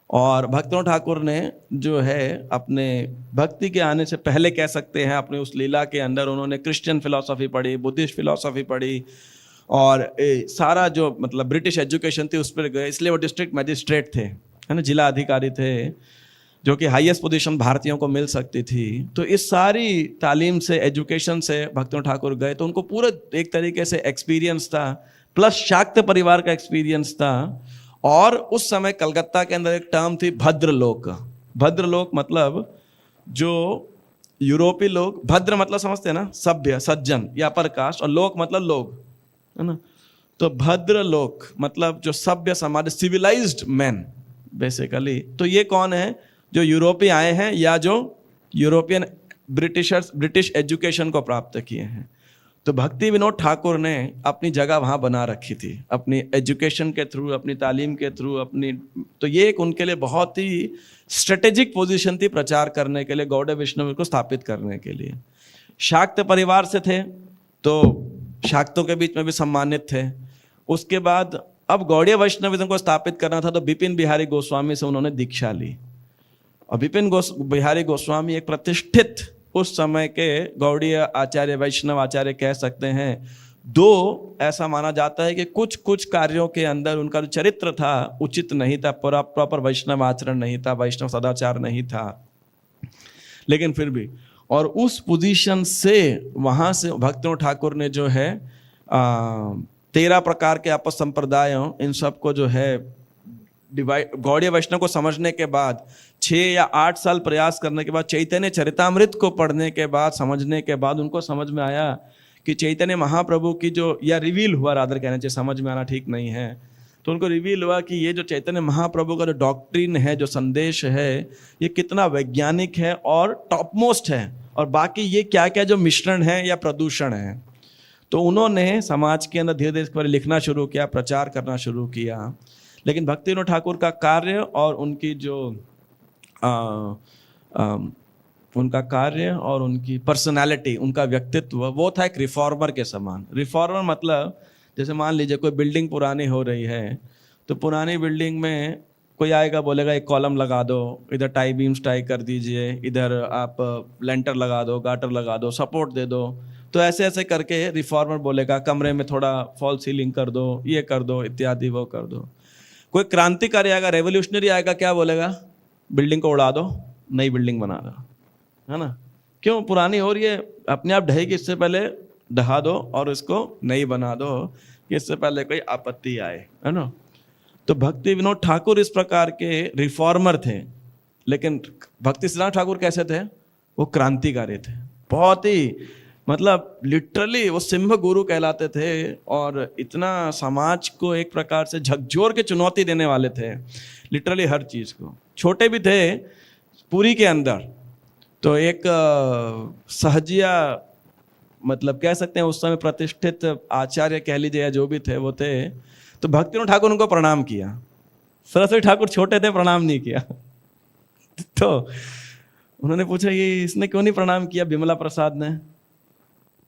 और भक्तिविनोद ठाकुर ने जो है अपने भक्ति के आने से पहले कह सकते हैं अपने उस लीला के अंदर उन्होंने क्रिश्चियन फिलॉसफी पढ़ी, बुद्धिस्ट फिलॉसफी पढ़ी, और सारा जो मतलब ब्रिटिश एजुकेशन थी उस पर गए। इसलिए वो डिस्ट्रिक्ट मजिस्ट्रेट थे, है ना, जिला अधिकारी थे, जो कि हाईएस्ट पोजीशन भारतीयों को मिल सकती थी। तो इस सारी तालीम से, एजुकेशन से भक्तिविनोद ठाकुर गए, तो उनको पूरा एक तरीके से एक्सपीरियंस था, प्लस शाक्त परिवार का एक्सपीरियंस था। और उस समय कलकत्ता के अंदर एक टर्म थी भद्रलोक। भद्रलोक मतलब जो यूरोपीय लोग, भद्र मतलब समझते हैं ना, सभ्य, सज्जन या अपर कास्ट, और लोक मतलब लोग, है ना। तो भद्रलोक मतलब जो सभ्य समाज, सिविलाइज्ड मैन बेसिकली। तो ये कौन है? जो यूरोपीय आए हैं या जो यूरोपियन ब्रिटिश एजुकेशन को प्राप्त किए हैं। तो भक्ति विनोद ठाकुर ने अपनी जगह वहाँ बना रखी थी, अपनी एजुकेशन के थ्रू, अपनी तालीम के थ्रू, अपनी। तो ये एक उनके लिए बहुत ही स्ट्रेटेजिक पोजीशन थी प्रचार करने के लिए, गौड़ीय वैष्णव को स्थापित करने के लिए। शाक्त परिवार से थे तो शाक्तों के बीच में भी सम्मानित थे। उसके बाद अब गौड़ीय वैष्णविज्म को स्थापित करना था, तो बिपिन बिहारी गोस्वामी से उन्होंने दीक्षा ली। और बिपिन बिहारी गोस्वामी एक प्रतिष्ठित उस समय के गौड़ीय आचार्य, वैष्णव आचार्य कह सकते हैं। दो ऐसा माना जाता है कि कुछ कुछ कार्यों के अंदर उनका जो चरित्र था उचित नहीं था, प्रॉपर वैष्णव आचरण नहीं था, वैष्णव सदाचार नहीं था, लेकिन फिर भी। और उस पोजीशन से वहाँ से भक्तिविनोद ठाकुर ने जो है 13 प्रकार के आपस संप्रदायों, इन सबको जो है डिवाइड, गौड़ीय वैष्णव को समझने के बाद 6 या 8 साल प्रयास करने के बाद, चैतन्य चरितामृत को पढ़ने के बाद, समझने के बाद उनको समझ में आया कि चैतन्य महाप्रभु की जो, या रिवील हुआ रादर कहना चाहिए, समझ में आना ठीक नहीं है, तो उनको रिवील हुआ कि ये जो चैतन्य महाप्रभु का जो डॉक्ट्रिन है, जो संदेश है, ये कितना वैज्ञानिक है और टॉप मोस्ट है, और बाकी ये क्या क्या जो मिश्रण है या प्रदूषण है। तो उन्होंने समाज के अंदर धीरे धीरे इस पर लिखना शुरू किया, प्रचार करना शुरू किया। लेकिन भक्तिविनोद ठाकुर का कार्य और उनकी जो उनका कार्य और उनकी पर्सनालिटी, उनका व्यक्तित्व, वो था एक रिफॉर्मर के समान। रिफॉर्मर मतलब जैसे मान लीजिए कोई बिल्डिंग पुरानी हो रही है, तो पुरानी बिल्डिंग में कोई आएगा बोलेगा एक कॉलम लगा दो, इधर टाई बीम्स टाई कर दीजिए, इधर आप लेंटर लगा दो, गाटर लगा दो, सपोर्ट दे दो। तो ऐसे ऐसे करके रिफॉर्मर बोलेगा कमरे में थोड़ा फॉल सीलिंग कर दो, ये कर दो, इत्यादि वो कर दो। कोई क्रांतिकारी आएगा, रेवोल्यूशनरी आएगा, क्या बोलेगा? बिल्डिंग को उड़ा दो, नई बिल्डिंग बना दो, है ना। क्यों? पुरानी हो रही है, अपने आप ढहेगी, इससे पहले ढहा दो और इसको नई बना दो, कि इससे पहले कोई आपत्ति आए, है ना। तो भक्ति विनोद ठाकुर इस प्रकार के रिफॉर्मर थे। लेकिन भक्ति सिद्धांत ठाकुर कैसे थे? वो क्रांतिकारी थे, बहुत ही, मतलब लिटरली वो सिंह गुरु कहलाते थे, और इतना समाज को एक प्रकार से झकझोर के चुनौती देने वाले थे, लिटरली हर चीज़ को। छोटे भी थे पुरी के अंदर, तो एक सहजिया, मतलब कह सकते हैं उस समय प्रतिष्ठित आचार्य कह लीजिए या जो भी थे वो थे। तो भक्तिविनोद ठाकुर उनको प्रणाम किया। सरस्वती ठाकुर छोटे थे, प्रणाम नहीं किया। तो उन्होंने पूछा ये इसने क्यों नहीं प्रणाम किया, बिमला प्रसाद ने?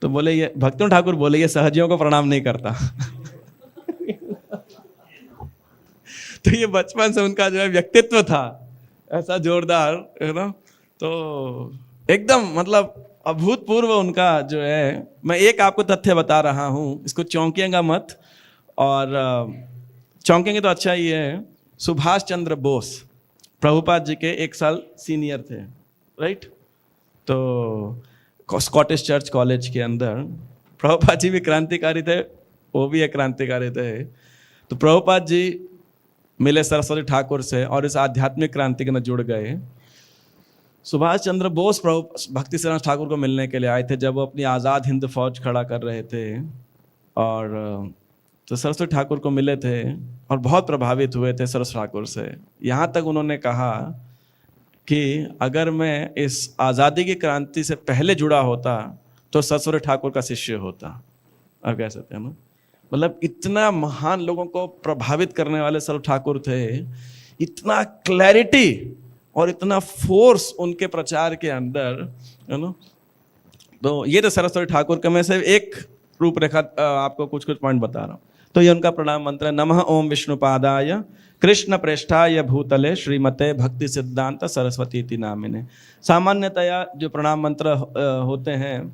तो बोले, ये भक्तिविनोद ठाकुर बोले, ये सहजियों को प्रणाम नहीं करता। तो ये बचपन से उनका जो है व्यक्तित्व था ऐसा जोरदार, है ना। तो एकदम मतलब अभूतपूर्व उनका जो है। मैं एक आपको तथ्य बता रहा हूँ, इसको चौंकिएगा मत, और चौंकेंगे तो अच्छा ही है। सुभाष चंद्र बोस प्रभुपाद जी के 1 साल सीनियर थे, राइट। तो स्कॉटिश चर्च कॉलेज के अंदर प्रभुपाद जी भी क्रांतिकारी थे, वो भी एक क्रांतिकारी थे। तो प्रभुपाद जी मिले सरस्वती ठाकुर से और इस आध्यात्मिक क्रांति के अंदर जुड़ गए। सुभाष चंद्र बोस भक्ति सिद्धांत ठाकुर को मिलने के लिए आए थे जब वो अपनी आज़ाद हिंद फौज खड़ा कर रहे थे, और तो सरस्वती ठाकुर को मिले थे और बहुत प्रभावित हुए थे सरस्वती ठाकुर से। यहाँ तक उन्होंने कहा कि अगर मैं इस आज़ादी की क्रांति से पहले जुड़ा होता तो सरस्वती ठाकुर का शिष्य होता। आप कह सकते हैं ना, मतलब इतना महान लोगों को प्रभावित करने वाले सरस्वती ठाकुर थे, इतना क्लैरिटी और इतना फोर्स उनके प्रचार के अंदर, है ना। तो ये तो सरस्वती ठाकुर का मैं से एक रूपरेखा आपको कुछ कुछ पॉइंट बता रहा हूँ। तो ये उनका प्रणाम मंत्र है, नमः ओम विष्णुपादाय कृष्ण प्रेष्ठाय भूतले श्रीमते भक्ति सिद्धांत सरस्वती इति नामिने। सामान्यतया जो प्रणाम मंत्र होते हैं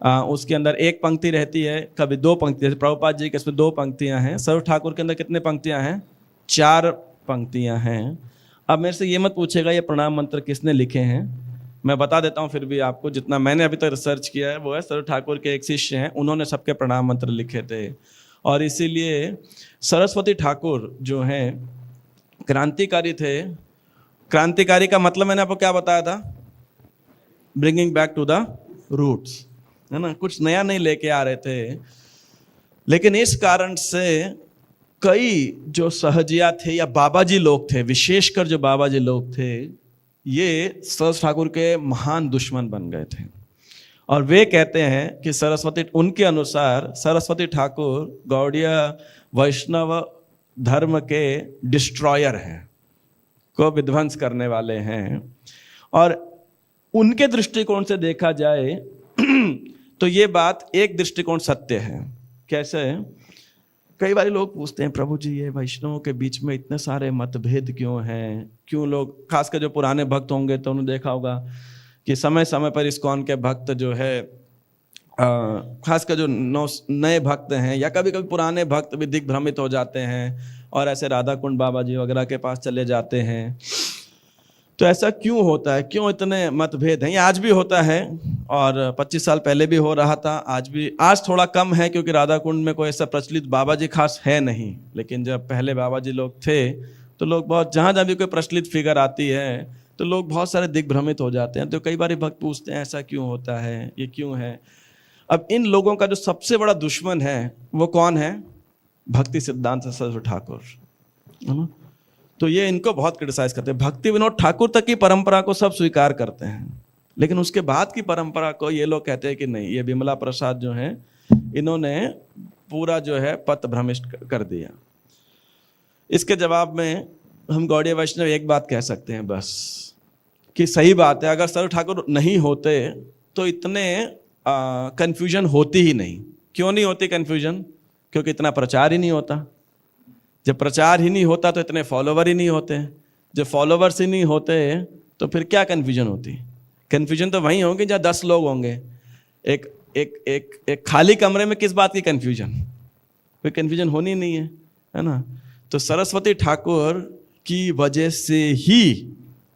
उसके अंदर एक पंक्ति रहती है, कभी दो पंक्ति, जैसे प्रभुपाद जी के इसमें दो पंक्तियां हैं। सर्व ठाकुर के अंदर कितने पंक्तियां हैं? 4 पंक्तियां हैं। अब मेरे से ये मत पूछेगा ये प्रणाम मंत्र किसने लिखे हैं, मैं बता देता हूँ फिर भी आपको। जितना मैंने अभी तक रिसर्च किया है वो है सर्व ठाकुर के एक शिष्य हैं, उन्होंने सबके प्रणाम मंत्र लिखे थे। और इसीलिए सरस्वती ठाकुर जो हैं क्रांतिकारी थे। क्रांतिकारी का मतलब मैंने आपको क्या बताया था? Bringing back to the roots, है ना। कुछ नया नहीं लेके आ रहे थे, लेकिन इस कारण से कई जो सहजिया थे या बाबाजी लोग थे, विशेषकर जो बाबाजी लोग थे, ये सरस्वती ठाकुर के महान दुश्मन बन गए थे। और वे कहते हैं कि सरस्वती, उनके अनुसार सरस्वती ठाकुर गौड़ीय वैष्णव धर्म के डिस्ट्रॉयर हैं, को विध्वंस करने वाले हैं। और उनके दृष्टिकोण से देखा जाए तो ये बात एक दृष्टिकोण सत्य है। कैसे? कई बार लोग पूछते हैं, प्रभु जी ये वैष्णवों के बीच में इतने सारे मतभेद क्यों हैं, क्यों लोग, खासकर जो पुराने भक्त होंगे तो उन्होंने देखा होगा कि समय समय पर इस्कॉन के भक्त जो है, खासकर जो नए भक्त हैं या कभी कभी पुराने भक्त भी दिग्भ्रमित हो जाते हैं और ऐसे राधा कुंड बाबा जी वगैरह के पास चले जाते हैं। तो ऐसा क्यों होता है, क्यों इतने मतभेद हैं? ये आज भी होता है और 25 साल पहले भी हो रहा था, आज भी। आज थोड़ा कम है क्योंकि राधा कुंड में कोई ऐसा प्रचलित बाबा जी खास है नहीं, लेकिन जब पहले बाबा जी लोग थे तो लोग बहुत, जहाँ जहाँ भी कोई प्रचलित फिगर आती है तो लोग बहुत सारे दिग्भ्रमित हो जाते हैं। तो कई बार भक्त पूछते हैं ऐसा क्यों होता है, ये क्यों है? अब इन लोगों का जो सबसे बड़ा दुश्मन है वो कौन है? भक्ति सिद्धांत सरस्वती ठाकुर, है ना। तो ये इनको बहुत क्रिटिसाइज करते हैं। भक्ति विनोद ठाकुर तक की परंपरा को सब स्वीकार करते हैं, लेकिन उसके बाद की परंपरा को ये लोग कहते हैं कि नहीं, ये विमला प्रसाद जो है इन्होंने पूरा जो है पथ भ्रमिष्ट कर दिया। इसके जवाब में हम गौड़ीय वैष्णव एक बात कह सकते हैं बस, कि सही बात है, अगर सर्व ठाकुर नहीं होते तो इतने कंफ्यूजन होती ही नहीं। क्यों नहीं होती कंफ्यूजन? क्योंकि इतना प्रचार ही नहीं होता। जब प्रचार ही नहीं होता तो इतने फॉलोवर ही नहीं होते। जब फॉलोवर्स ही नहीं होते तो फिर क्या कन्फ्यूजन होती? कन्फ्यूजन तो वहीं होगी जहाँ 10 लोग होंगे। एक एक एक एक खाली कमरे में किस बात की कन्फ्यूजन? कोई कन्फ्यूजन होनी नहीं है ना। तो सरस्वती ठाकुर की वजह से ही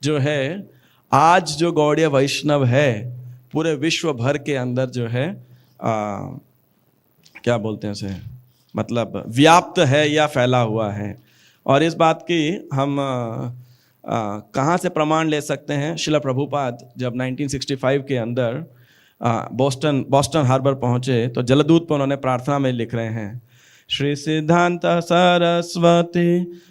जो है आज जो गौड़ीय वैष्णव है पूरे विश्व भर के अंदर जो है क्या बोलते हैं उसे, मतलब व्याप्त है या फैला हुआ है। और इस बात की हम कहाँ से प्रमाण ले सकते हैं? शिला प्रभुपाद जब 1965 के अंदर बॉस्टन हार्बर पहुँचे तो जलदूत पर उन्होंने प्रार्थना में लिख रहे हैं, श्री सिद्धांत सरस्वती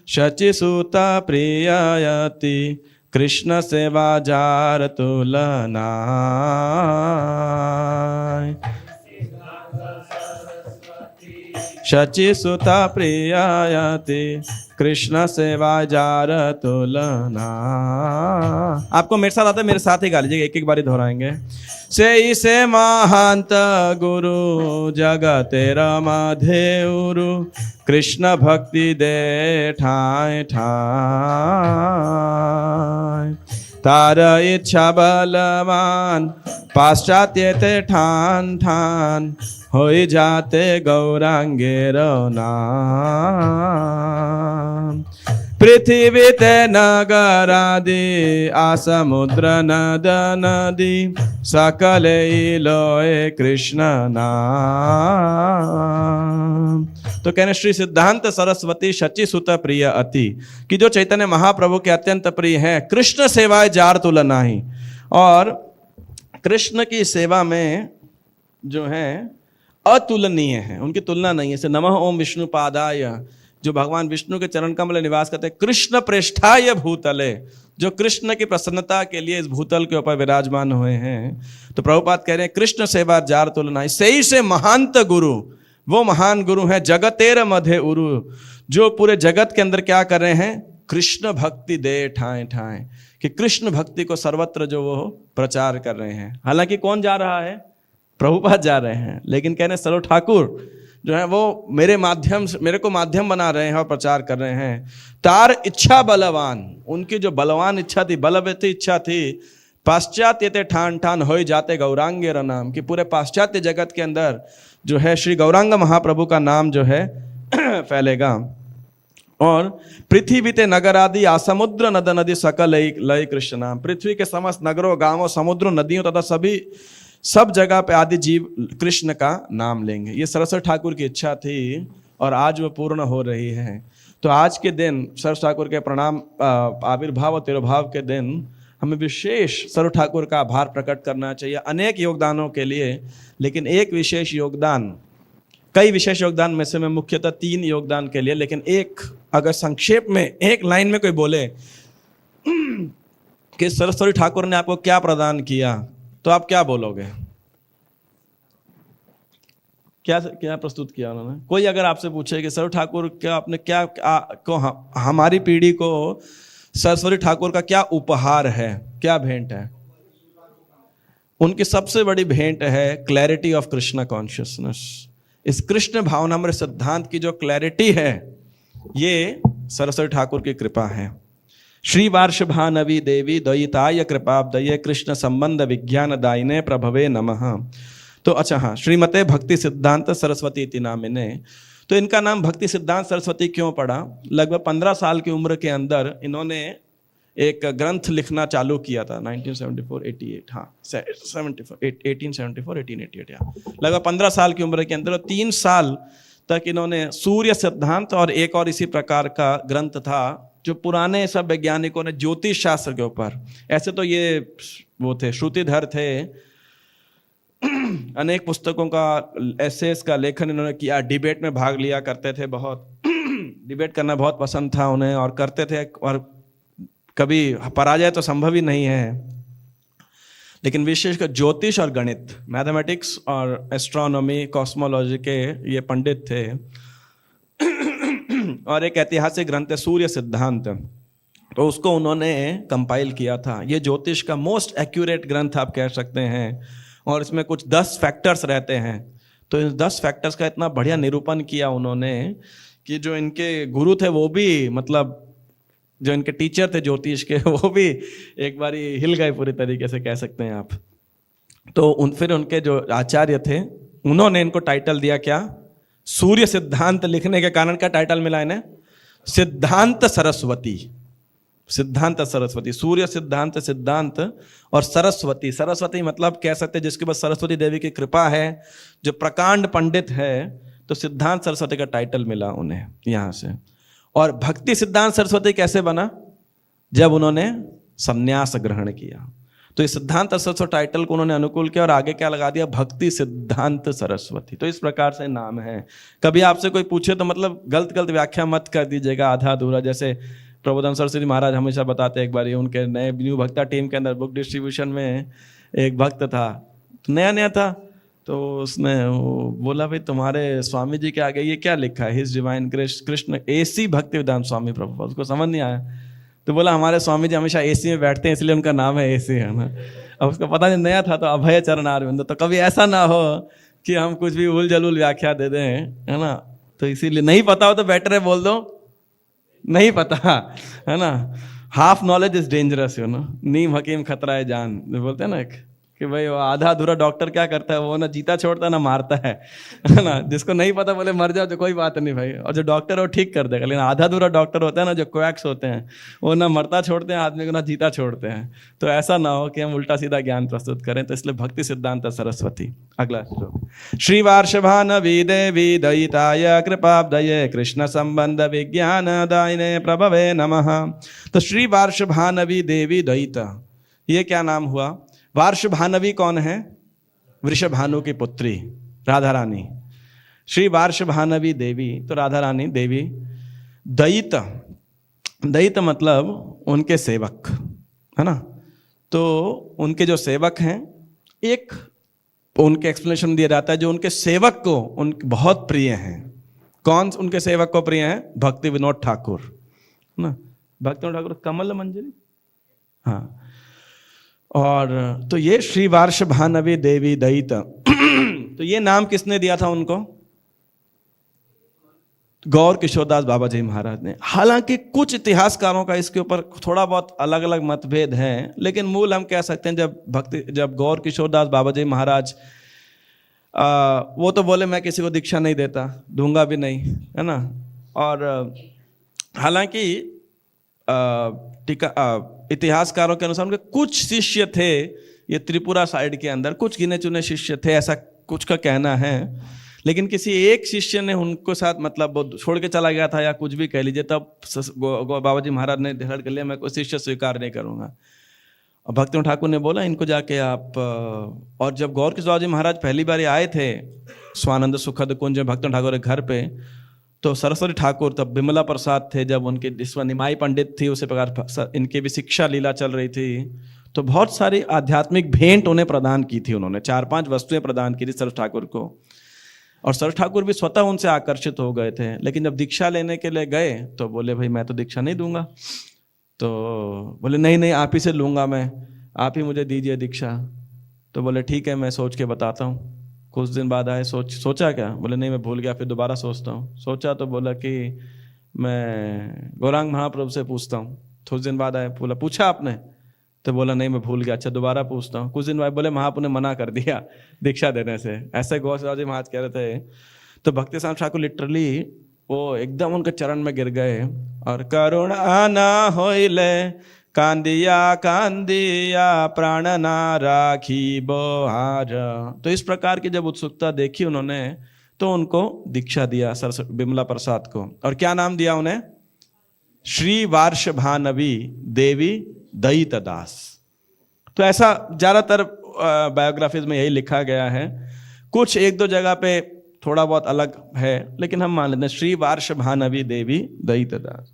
शचिसुता प्रिययति कृष्ण सेवा जार तुलना। शचिसुता प्रिययति कृष्ण सेवा जार तुलना। आपको मेरे साथ आता है, मेरे साथ ही गा लीजिएगा, एक एक बारी दोहराएंगे। से महांत गुरु जगतेर मधेउरु कृष्ण भक्ति दे ठाय ठाय। तार इच्छा बलवान पाश्चात्य ते ठान ठान हो जाते गौरांगेर नाम। पृथ्वी ते नगरादि आसमुद्र नद नदी सकले लोए कृष्ण नाम। तो कहने श्री सिद्धांत सरस्वती शचि सुत प्रिय अति, कि जो चैतन्य महाप्रभु के अत्यंत प्रिय हैं, कृष्ण सेवाए जार तुलना ही। और कृष्ण की सेवा में जो है अतुलनीय है, उनकी तुलना नहीं है। से नमः ओम विष्णु पादाय, जो भगवान विष्णु के चरण कमल निवास करते हैं, कृष्ण प्रेष्ठाय भूतले, जो कृष्ण की प्रसन्नता के लिए इस भूतल के ऊपर विराजमान हुए हैं। तो प्रभुपाद कह रहे हैं कृष्ण सेवा जार तुलना, सही से महांत गुरु, वो महान गुरु है जगतेर मधे उरु, जो पूरे जगत के अंदर क्या कर रहे हैं? कृष्ण भक्ति दे ठाए ठाए। कि कृष्ण भक्ति को सर्वत्र जो वो प्रचार कर रहे हैं। हालांकि कौन जा रहा है? प्रभुपाद जा रहे हैं, लेकिन कह रहे सरो ठाकुर जो है वो मेरे को माध्यम बना रहे हैं और प्रचार कर रहे हैं। तार इच्छा बलवान, उनकी जो बलवान इच्छा थी, बलवती इच्छा थी, पाश्चात्य ते ठान ठान हो जाते गौरांगे नाम, कि पूरे पाश्चात्य जगत के अंदर जो है श्री गौरांग महाप्रभु का नाम जो है फैलेगा। और पृथ्वी ते नगर आदि आसमुद्र नद नदी सकल लय कृष्ण नाम, पृथ्वी के समस्त नगरों गांवों समुद्रों नदियों तथा सब जगह पे आदि जीव कृष्ण का नाम लेंगे। ये सरस्वती ठाकुर की इच्छा थी और आज वो पूर्ण हो रही है। तो आज के दिन सरस्वती ठाकुर के प्रणाम आविर्भाव और तिरुभाव के दिन हमें विशेष सरस्वती ठाकुर का आभार प्रकट करना चाहिए अनेक योगदानों के लिए। लेकिन एक विशेष योगदान, कई विशेष योगदान में से मैं मुख्यतः 3 योगदान के लिए, लेकिन एक अगर संक्षेप में एक लाइन में कोई बोले कि सरस्वती ठाकुर ने आपको क्या प्रदान किया, तो आप क्या बोलोगे? क्या प्रस्तुत किया उन्होंने? कोई अगर आपसे पूछे कि सरस्वती ठाकुर क्या आपने हमारी पीढ़ी को सरस्वती ठाकुर का क्या उपहार है, क्या भेंट है? उनकी सबसे बड़ी भेंट है क्लैरिटी ऑफ कृष्ण कॉन्शियसनेस। इस कृष्ण भावनामृत सिद्धांत की जो क्लैरिटी है, ये सरस्वती ठाकुर की कृपा है। श्री वार्षभानवी देवी द्वयिताय कृपाब्दये कृष्ण संबंध विज्ञान दायिने प्रभवे नमः। तो अच्छा हाँ, श्रीमते भक्ति सिद्धांत सरस्वती इति नामिने। तो इनका नाम भक्ति सिद्धांत सरस्वती क्यों पड़ा? लगभग 15 साल की उम्र के अंदर इन्होंने एक ग्रंथ लिखना चालू किया था 1874 1888 लगभग 15 साल की उम्र के अंदर। 3 साल तक इन्होंने सूर्य सिद्धांत और एक और इसी प्रकार का ग्रंथ था जो पुराने सब वैज्ञानिकों ने ज्योतिष शास्त्र के ऊपर, ऐसे तो ये वो थे श्रुतिधर थे, अनेक पुस्तकों का एसेस का लेखन इन्होंने किया, डिबेट में भाग लिया करते थे, बहुत डिबेट करना बहुत पसंद था उन्हें और करते थे, और कभी पराजय तो संभव ही नहीं है। लेकिन विशेषकर ज्योतिष और गणित, मैथमेटिक्स और एस्ट्रोनॉमी, कॉस्मोलॉजी के ये पंडित थे। और एक ऐतिहासिक ग्रंथ है सूर्य सिद्धांत, तो उसको उन्होंने कंपाइल किया था। ये ज्योतिष का मोस्ट एक्यूरेट ग्रंथ आप कह सकते हैं, और इसमें कुछ 10 फैक्टर्स रहते हैं। तो इन 10 फैक्टर्स का इतना बढ़िया निरूपण किया उन्होंने कि जो इनके गुरु थे वो भी, मतलब जो इनके टीचर थे ज्योतिष के, वो भी एक बारी हिल गए पूरी तरीके से, कह सकते हैं आप। तो फिर उनके जो आचार्य थे उन्होंने इनको टाइटल दिया क्या? सूर्य सिद्धांत लिखने के कारण क्या टाइटल मिला इन्हें? सिद्धांत सरस्वती। सिद्धांत सरस्वती, सूर्य सिद्धांत, सिद्धांत और सरस्वती। सरस्वती मतलब कह सकते हैं जिसके पास सरस्वती देवी की कृपा है, जो प्रकांड पंडित है, तो सिद्धांत सरस्वती का टाइटल मिला उन्हें यहाँ से। और भक्ति सिद्धांत सरस्वती कैसे बना? जब उन्होंने संन्यास ग्रहण किया। तो इस सिद्धांत सरस्वती टाइटल को उन्होंने अनुकूल किया और आगे क्या लगा दिया? भक्ति सिद्धांत सरस्वती। तो इस प्रकार से नाम है। कभी आपसे कोई पूछे तो मतलब गलत व्याख्या मत कर दीजिएगा, आधा अधूरा। जैसे प्रबोधन सरस्वती महाराज हमेशा बताते हैं, एक बार उनके नए न्यू भक्ता टीम के अंदर बुक डिस्ट्रीब्यूशन में एक भक्त था, तो नया था, तो उसने बोला भाई तुम्हारे स्वामी जी के आगे ये क्या लिखा है? His divine grace Krishna AC भक्ति वेदांत स्वामी प्रभुपाद। उसको समझ नहीं आया, तो बोला हमारे स्वामी जी हमेशा एसी में बैठते हैं इसलिए उनका नाम है एसी, है ना। अब उसको पता नहीं, नया था, तो अभय चरण अरविंद। तो कभी ऐसा ना हो कि हम कुछ भी उल जलूल व्याख्या दे दें, है ना। तो इसीलिए नहीं पता हो तो बेटर है बोल दो नहीं पता, है ना। Half knowledge is dangerous, you know. नीम हकीम खतरा है जान, बोलते हैं ना कि भाई वो आधा अधूरा डॉक्टर क्या करता है, वो ना जीता छोड़ता ना मारता है ना। जिसको नहीं पता बोले मर जाओ तो कोई बात नहीं भाई, और जो डॉक्टर है वो ठीक कर देगा। लेकिन आधा अधूरा डॉक्टर होता है ना, जो क्वैक्स होते हैं, वो ना मरता छोड़ते हैं आदमी को ना जीता छोड़ते हैं। तो ऐसा ना हो कि हम उल्टा सीधा ज्ञान प्रस्तुत करें। तो इसलिए भक्ति सिद्धांत सरस्वती। अगला श्लोक। श्री वार्षभानवी देवी दयिताय कृपाब्दये कृष्ण संबंध विज्ञान दायिने प्रभवे नमः। तो श्री वार्षभानवी देवी दयिता, ये क्या नाम हुआ? वार्षभानवी कौन है? वृषभानु की पुत्री राधा रानी। श्री वार्षभानवी देवी, तो राधा रानी देवी। दयित, दयित मतलब उनके सेवक, है ना। तो उनके जो सेवक हैं, एक उनके एक्सप्लेनेशन दिया जाता है जो उनके सेवक को उनके बहुत प्रिय हैं। कौन उनके सेवक को प्रिय हैं? भक्ति विनोद ठाकुर, ना। भक्ति विनोद ठाकुर कमल मंजरी, हाँ, और तो ये श्री वार्ष भानवी देवी दयित तो ये नाम किसने दिया था उनको? गौर किशोरदास बाबा जी महाराज ने। हालांकि कुछ इतिहासकारों का इसके ऊपर थोड़ा बहुत अलग अलग मतभेद हैं, लेकिन मूल हम कह सकते हैं जब गौर किशोरदास बाबा जी महाराज वो तो बोले मैं किसी को दीक्षा नहीं देता, दूंगा भी नहीं, है ना। और हालांकि इतिहासकारों के अनुसार उनके कुछ शिष्य थे, ये त्रिपुरा साइड के अंदर कुछ गिने चुने शिष्य थे, ऐसा कुछ का कहना है। लेकिन किसी एक शिष्य ने उनको साथ मतलब वो छोड़ के चला गया था या कुछ भी कह लीजिए, तब बाबा जी महाराज ने डिसाइड कर लिया मैं कोई शिष्य स्वीकार नहीं करूंगा। और भक्तिनाथ ठाकुर ने बोला इनको जाके आप और जब गौर किशोर जी महाराज पहली बार आए थे स्वानंद सुखद कुंज भक्तिनाथ ठाकुर के घर पे, तो सरस्वती ठाकुर तब बिमला प्रसाद थे, जब उनके जिसमें निमाई पंडित थी उसी प्रकार इनकी भी शिक्षा लीला चल रही थी। तो बहुत सारी आध्यात्मिक भेंट उन्हें प्रदान की थी, उन्होंने 4-5 वस्तुएं प्रदान की थी सरस ठाकुर को, और सरस ठाकुर भी स्वतः उनसे आकर्षित हो गए थे। लेकिन जब दीक्षा लेने के लिए गए तो बोले भाई मैं तो दीक्षा नहीं दूंगा। तो बोले नहीं नहीं आप ही से लूंगा मैं, आप ही मुझे दीजिए दीक्षा। तो बोले ठीक है मैं सोच के बताता हूँ। कुछ दिन बाद आए, सोचा क्या? बोले नहीं मैं भूल गया, फिर दोबारा सोचता हूँ। सोचा तो बोला कि मैं गौरांग महाप्रभु से पूछता हूँ। थोड़े दिन बाद आए, बोला पूछा आपने? तो बोला नहीं मैं भूल गया, अच्छा दोबारा पूछता हूँ। कुछ दिन बाद बोले महाप्रभु ने मना कर दिया दीक्षा देने से। ऐसे गौर जी महाराज कह रहे थे। तो भक्ति साहब ठाकुर लिटरली वो एकदम उनके चरण में गिर गए और करुणा ना होइले कांदिया कांदिया प्राण ना राखी बोहार। तो इस प्रकार की जब उत्सुकता देखी उन्होंने तो उनको दीक्षा दिया बिमला प्रसाद को। और क्या नाम दिया उन्हें? श्री वार्ष भानवी देवी दयित दास। तो ऐसा ज्यादातर बायोग्राफीज में यही लिखा गया है। कुछ एक दो जगह पे थोड़ा बहुत अलग है, लेकिन हम मान लेते हैं श्री वार्ष भानवी देवी दयित दास।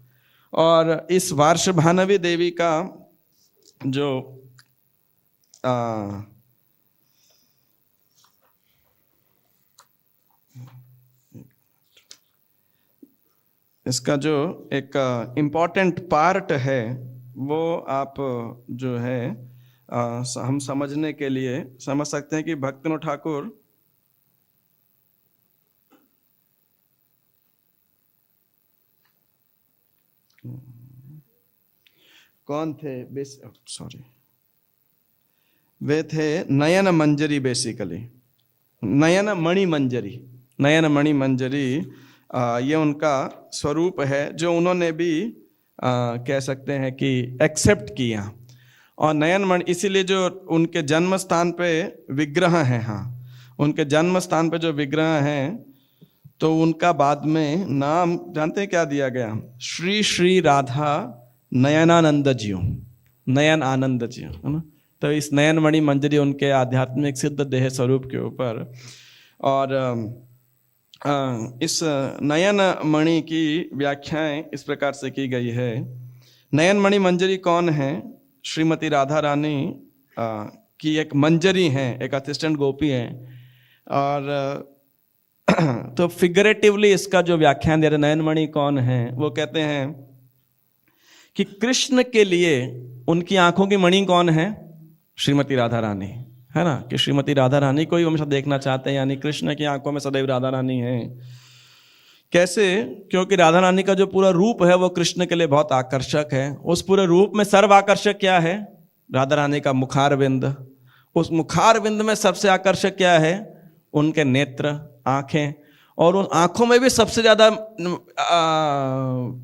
और इस वार्ष भानवी देवी का जो इसका जो एक इम्पॉर्टेंट पार्ट है वो आप जो है हम समझने के लिए समझ सकते हैं कि भक्तिनाथ ठाकुर कौन थे? सॉरी, वे थे नयन मंजरी, बेसिकली नयन मणि मंजरी। नयन मणि मंजरी ये उनका स्वरूप है जो उन्होंने भी कह सकते हैं कि एक्सेप्ट किया। और नयन मणि इसीलिए जो उनके जन्म स्थान पे विग्रह हैं, हाँ उनके जन्म स्थान पे जो विग्रह हैं तो उनका बाद में नाम जानते हैं क्या दिया गया? श्री श्री राधा नयनानंद जी, नयन आनंद जी, है ना। तो इस नयन मणि मंजरी उनके आध्यात्मिक सिद्ध देह स्वरूप के ऊपर। और इस नयन मणि की व्याख्याएं इस प्रकार से की गई है। नयन मणि मंजरी कौन है? श्रीमती राधा रानी की एक मंजरी हैं, एक असिस्टेंट गोपी हैं। और तो फिगरेटिवली इसका जो व्याख्यान दे रहे नयन मणि कौन है, वो कहते हैं कि कृष्ण के लिए उनकी आंखों की मणि कौन है? श्रीमती राधा रानी, है ना। कि श्रीमती राधा रानी को ही हमेशा देखना चाहते हैं, यानी कृष्ण की आंखों में सदैव राधा रानी है। कैसे? क्योंकि राधा रानी का जो पूरा रूप है वो कृष्ण के लिए बहुत आकर्षक है। उस पूरे रूप में सर्व आकर्षक क्या है? राधा रानी का मुखारविंद। उस मुखारविंद में सबसे आकर्षक क्या है? उनके नेत्र, आंखें। और उन आंखों में भी सबसे ज्यादा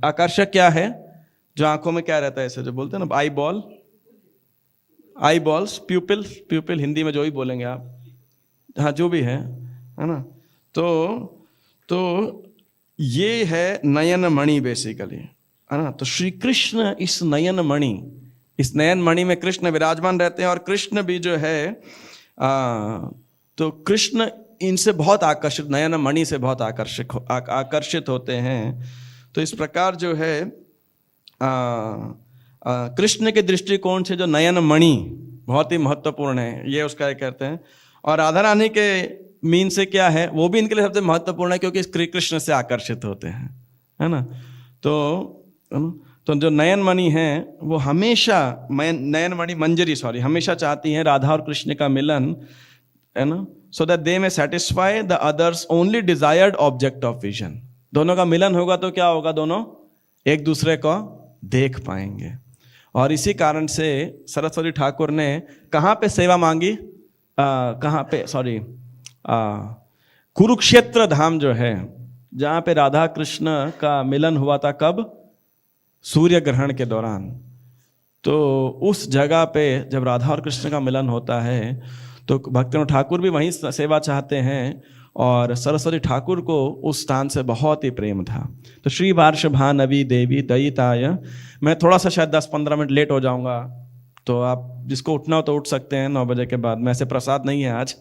आकर्षक क्या है? जो आंखों में क्या रहता है, ऐसे जो बोलते हैं ना आई बॉल, आई बॉल्स, प्यूपिल, प्यूपिल हिंदी में जो भी बोलेंगे आप, हाँ जो भी है ना। तो ये है नयन मणि बेसिकली, है ना। तो श्री कृष्ण इस नयन मणि, इस नयन मणि में कृष्ण विराजमान रहते हैं। और कृष्ण भी जो है तो कृष्ण इनसे बहुत आकर्षित, नयन मणि से बहुत आकर्षित होते हैं। तो इस प्रकार जो है कृष्ण के दृष्टिकोण से जो नयन मणि बहुत ही महत्वपूर्ण है, ये उसका एक कहते हैं। और राधा रानी के मीन से क्या है, वो भी इनके लिए सबसे महत्वपूर्ण है, क्योंकि कृष्ण से आकर्षित होते हैं, है ना। तो जो नयनमणि हैं वो हमेशा, नयनमणि मंजरी हमेशा चाहती हैं राधा और कृष्ण का मिलन, है ना, सो दैट दे में satisfy the others only desired object of vision. दोनों का मिलन होगा तो क्या होगा, दोनों एक दूसरे को देख पाएंगे। और इसी कारण से सरस्वती ठाकुर ने कहाँ पे सेवा मांगी, कहाँ पे, कुरुक्षेत्र धाम जो है, जहाँ पे राधा कृष्ण का मिलन हुआ था, कब, सूर्य ग्रहण के दौरान। तो उस जगह पे जब राधा और कृष्ण का मिलन होता है तो भक्तिविनोद ठाकुर भी वहीं सेवा चाहते हैं, और सरस्वती ठाकुर को उस स्थान से बहुत ही प्रेम था। तो श्री वार्षभानवी देवी दयिताय, मैं थोड़ा सा शायद 10-15 मिनट लेट हो जाऊंगा, तो आप जिसको उठना हो तो उठ सकते हैं 9 बजे के बाद। मैं से प्रसाद नहीं है आज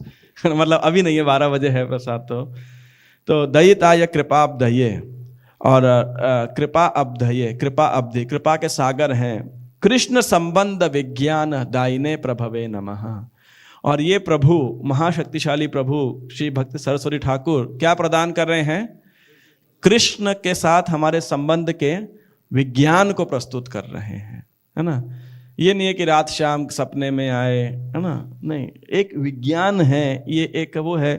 मतलब अभी नहीं है, 12 बजे है प्रसाद। तो दयिताय कृपा अब्धये, और कृपा अब्धये, कृपा अब्धि, कृपा के सागर हैं, कृष्ण संबंध विज्ञान दायिने प्रभवे नमः। और ये प्रभु, महाशक्तिशाली प्रभु श्री भक्ति सरस्वती ठाकुर क्या प्रदान कर रहे हैं, कृष्ण के साथ हमारे संबंध के विज्ञान को प्रस्तुत कर रहे हैं, है ना। ये नहीं है कि रात शाम सपने में आए, है ना, नहीं, एक विज्ञान है, ये एक वो है।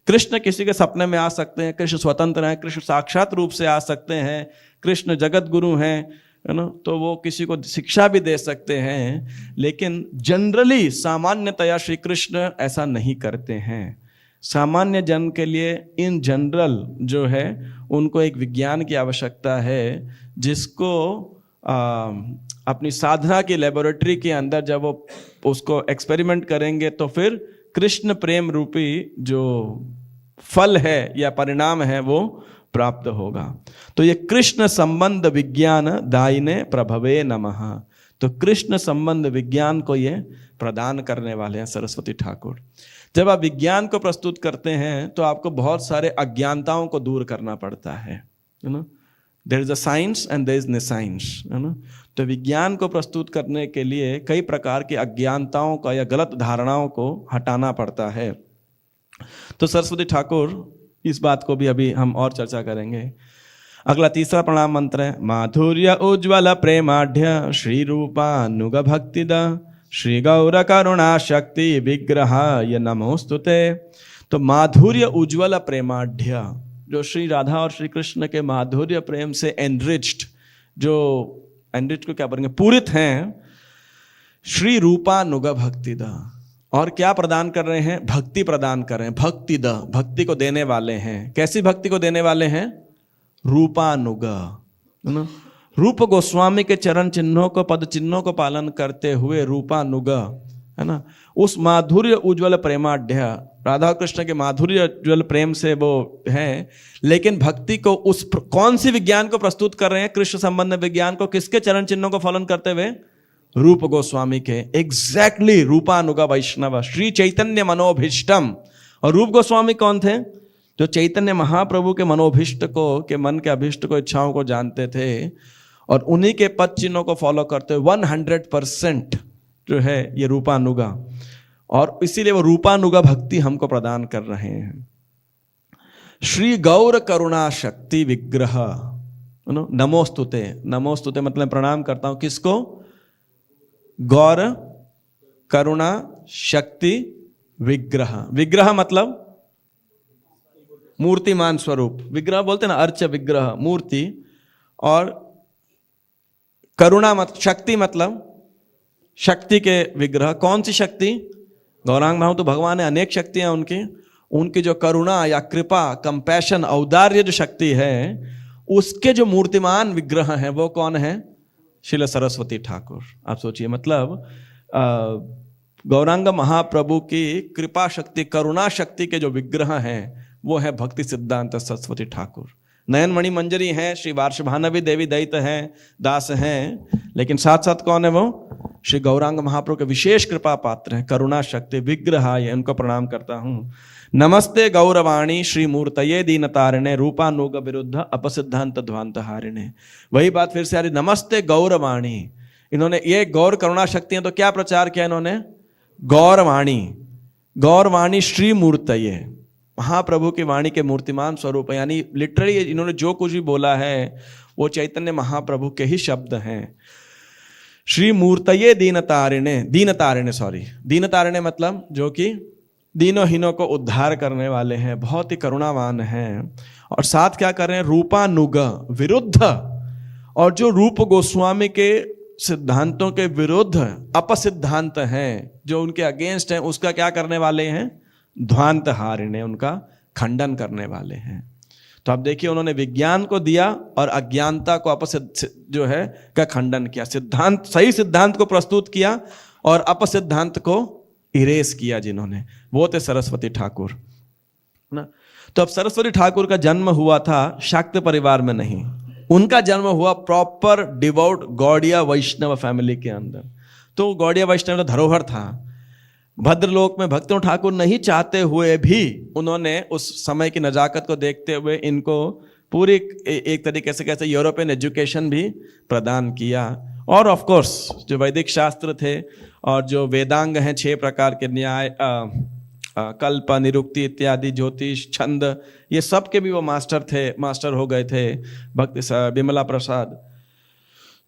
कृष्ण किसी के सपने में आ सकते हैं, कृष्ण स्वतंत्र हैं, कृष्ण साक्षात रूप से आ सकते हैं, कृष्ण जगत गुरु हैं, है ना, तो वो किसी को शिक्षा भी दे सकते हैं। लेकिन जनरली, सामान्यतया श्री कृष्ण ऐसा नहीं करते हैं। सामान्य जन के लिए इन जनरल जो है उनको एक विज्ञान की आवश्यकता है, जिसको अपनी साधना की लेबोरेटरी के अंदर जब वो उसको एक्सपेरिमेंट करेंगे तो फिर कृष्ण प्रेम रूपी जो फल है या परिणाम है वो प्राप्त होगा। तो ये कृष्ण संबंध विज्ञान दायिने प्रभवे नमः। तो कृष्ण संबंध विज्ञान को ये प्रदान करने वाले हैं सरस्वती ठाकुर। जब आप विज्ञान को प्रस्तुत करते हैं तो आपको बहुत सारे अज्ञानताओं को दूर करना पड़ता है ना। There is a science and there is nescience, है ना। तो विज्ञान को प्रस्तुत करने के लिए कई प्रकार की अज्ञानताओं का या गलत धारणाओं को हटाना पड़ता है। तो सरस्वती ठाकुर इस बात को भी अभी हम और चर्चा करेंगे। अगला तीसरा प्रणाम मंत्र है, माधुर्य उज्ज्वल प्रेमाढ्य श्री रूपानुग भक्तिद श्री गौर करुणा शक्ति विग्रहाय नमोस्तुते। तो माधुर्य उज्ज्वल प्रेमाढ्य, जो श्री राधा और श्री कृष्ण के माधुर्य प्रेम से एनरिच्ड, जो एनरिच को क्या बोलेंगे, पूरित हैं, श्री रूपानुग भक्तिद। और क्या प्रदान कर रहे हैं, भक्ति प्रदान कर रहे हैं, भक्ति द, भक्ति को देने वाले हैं। कैसी भक्ति को देने वाले हैं, रूपानुग, है ना। रूप गोस्वामी के चरण चिन्हों को, पद चिन्हों को पालन करते हुए रूपानुग, है ना, उस माधुर्य उज्ज्वल प्रेमाढ्य, राधा कृष्ण के माधुर्य उज्ज्वल प्रेम से वो है। लेकिन भक्ति को उस कौन सी विज्ञान को प्रस्तुत कर रहे हैं, कृष्ण संबंध विज्ञान को, किसके चरण चिन्हों को फलन करते हुए, रूप गोस्वामी के। एग्जैक्टली रूपानुग वैष्णव श्री चैतन्य मनोभीष्टम। और रूप गोस्वामी कौन थे, जो चैतन्य महाप्रभु के मनोभीष्ट को, के मन के अभीष्ट को, इच्छाओं को जानते थे, और उन्हीं के पद चिन्हों को फॉलो करते हुए 100% जो है ये रूपानुगा। और इसीलिए वो रूपानुगा भक्ति हमको प्रदान कर रहे हैं। श्री गौर करुणा शक्ति विग्रह, नमोस्तुते। नमोस्तुते मतलब प्रणाम करता हूं, किसको, गौर करुणा शक्ति विग्रह। विग्रह मतलब मूर्तिमान स्वरूप, विग्रह बोलते हैं ना, अर्च विग्रह मूर्ति, और करुणा मत शक्ति मतलब शक्ति के विग्रह। कौन सी शक्ति, गौरांग भाव तो भगवान है, अनेक शक्तियां उनकी, उनकी जो करुणा या कृपा, कंपैशन, औदार्य जो शक्ति है, उसके जो मूर्तिमान विग्रह हैं वो कौन है, श्रील सरस्वती ठाकुर। आप सोचिए, मतलब गौरांग महाप्रभु की कृपा शक्ति, करुणा शक्ति के जो विग्रह हैं वो है भक्ति सिद्धांत सरस्वती ठाकुर। नयनमणि मंजरी हैं, श्री वार्षभानवी देवी दैत हैं, दास हैं, लेकिन साथ साथ कौन है वो, श्री गौरांग महाप्रभु के विशेष कृपा पात्र हैं, करुणा शक्ति विग्रह, उनको प्रणाम करता हूँ। नमस्ते गौरवाणी श्री मूर्तये दीन तारिणे रूपानुग विरुद्ध अपसिद्धांत ध्वांत हारिणे। वही बात फिर से आ रही, नमस्ते गौरवाणी। इन्होंने ये गौर करुणा शक्तियां तो क्या प्रचार किया इन्होंने, गौरवाणी। गौरवाणी श्री मूर्तये, महाप्रभु की वाणी के मूर्तिमान स्वरूप है। यानी लिटरली इन्होंने जो कुछ भी बोला है वो चैतन्य महाप्रभु के ही शब्द हैं। श्री मूर्तये दीनतारिणे, दीनतारिणे मतलब जो कि दीनों हीनों को उद्धार करने वाले हैं, बहुत ही करुणावान हैं। और साथ क्या कर रहे हैं, रूपानुग विरुद्ध, और जो रूप गोस्वामी के सिद्धांतों के विरुद्ध अपसिद्धांत हैं, जो उनके अगेंस्ट हैं, उसका क्या करने वाले हैं, ध्वांत हारिणे, उनका खंडन करने वाले हैं। तो आप देखिए उन्होंने विज्ञान को दिया और अज्ञानता को अपसिद्ध जो है का खंडन किया, सिद्धांत सही सिद्धांत को प्रस्तुत किया और अपसिद्धांत को इरेज किया जिन्होंने, वो थे सरस्वती ठाकुर ना। तो अब सरस्वती ठाकुर का जन्म हुआ था शाक्त परिवार में नहीं, उनका जन्म हुआ प्रॉपर डिवोट गौड़िया वैष्णव फैमिली के अंदर। तो गौड़िया वैष्णव धरोहर था। भद्रलोक में भक्तों ठाकुर नहीं चाहते हुए भी उन्होंने उस समय की नजाकत को देखते हुए इनको पूरी एक तरीके से कैसे यूरोपियन एजुकेशन भी प्रदान किया। और ऑफ कोर्स जो वैदिक शास्त्र थे और जो वेदांग हैं 6 प्रकार के, न्याय, कल्प, निरुक्ति इत्यादि, ज्योतिष, छंद, ये सब के भी वो मास्टर हो गए थे भक्ति विमला प्रसाद।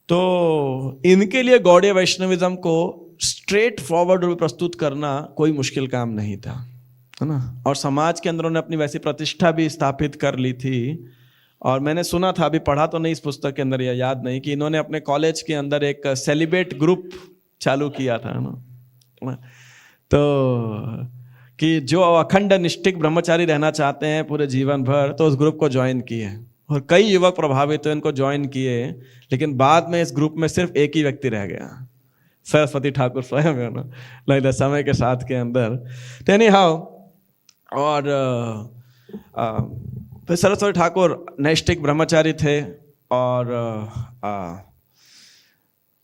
तो इनके लिए गौड़ीय वैष्णविज्म को स्ट्रेट फॉरवर्ड रूप प्रस्तुत करना कोई मुश्किल काम नहीं था, है ना। और समाज के अंदर उन्होंने अपनी वैसी प्रतिष्ठा भी स्थापित कर ली थी। और मैंने सुना था, अभी पढ़ा तो नहीं इस पुस्तक के अंदर, या याद नहीं, कि इन्होंने अपने कॉलेज के अंदर एक सेलिब्रेट ग्रुप चालू किया था ना, तो कि जो अखंड निष्ठिक ब्रह्मचारी रहना चाहते हैं पूरे जीवन भर, तो उस ग्रुप को ज्वाइन किए और कई युवक प्रभावित हुए, इनको ज्वाइन किए। लेकिन बाद में इस ग्रुप में सिर्फ एक ही व्यक्ति रह गया, सरस्वती ठाकुर स्वयं, है ना, लगता समय के साथ के अंदर। तो एनी हाउ, और फिर सरस्वती ठाकुर नैष्ठिक ब्रह्मचारी थे। और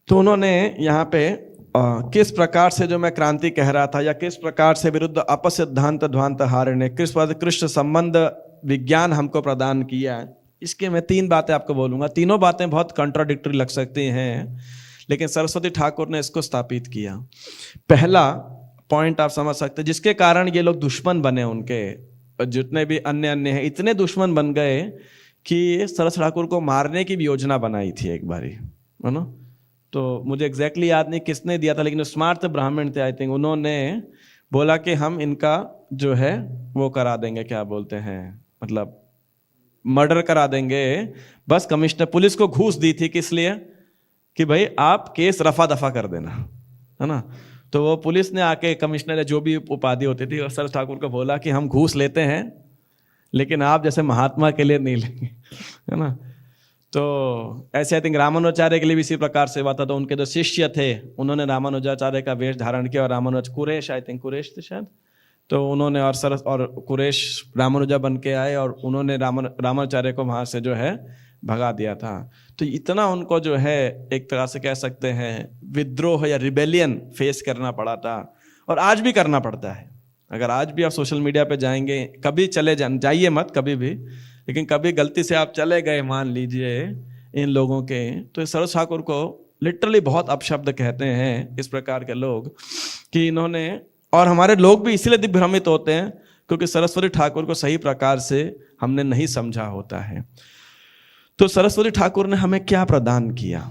तो उन्होंने यहाँ पे किस प्रकार से, जो मैं क्रांति कह रहा था, या किस प्रकार से विरुद्ध अपसिद्धांत ध्वांत हारिणे किस कृष्ण संबंध विज्ञान हमको प्रदान किया, इसके मैं 3 बातें आपको बोलूँगा। तीनों बातें बहुत कंट्राडिक्टरी लग सकती हैं, लेकिन सरस्वती ठाकुर ने इसको स्थापित किया। पहला पॉइंट आप समझ सकते हैं, जिसके कारण ये लोग दुश्मन बने, उनके जितने भी अन्य हैं इतने दुश्मन बन गए कि सरस्वती ठाकुर को मारने की भी योजना बनाई थी एक बारी, है ना। तो मुझे एग्जैक्टली याद नहीं किसने दिया था, लेकिन स्मार्ट ब्राह्मण थे आई थिंक, उन्होंने बोला कि हम इनका जो है वो करा देंगे, क्या बोलते हैं, मतलब मर्डर करा देंगे। बस कमिश्नर पुलिस को घूस दी थी, किस लिए, कि भाई आप केस रफा दफा कर देना, है ना। तो वो पुलिस ने आके कमिश्नर जो भी उपाधि होती थी, सर ठाकुर को बोला कि हम घूस लेते हैं लेकिन आप जैसे महात्मा के लिए नहीं लेंगे, है ना। तो ऐसे आई थिंक रामानुजाचार्य के लिए भी इसी प्रकार से हुआ था। तो उनके जो शिष्य थे उन्होंने रामानुजाचार्य का वेश धारण किया, और रामानुज कुरेश, आई थिंक कुरेश थे शायद, तो उन्होंने और कुरेश रामानुजा बन के आए और उन्होंने रामानुजाचार्य को वहाँ से जो है भगा दिया था। तो इतना उनको जो है एक तरह से कह सकते हैं विद्रोह या रिबेलियन फेस करना पड़ा था, और आज भी करना पड़ता है। अगर आज भी आप सोशल मीडिया पे जाएंगे, कभी चले जाइए मत कभी भी, लेकिन कभी गलती से आप चले गए मान लीजिए इन लोगों के, तो सरस्वती ठाकुर को लिटरली बहुत अपशब्द कहते हैं इस प्रकार के लोग, कि इन्होंने, और हमारे लोग भी इसीलिए दिग्भ्रमित होते हैं क्योंकि सरस्वती ठाकुर को सही प्रकार से हमने नहीं समझा होता है। तो सरस्वती ठाकुर ने हमें क्या प्रदान किया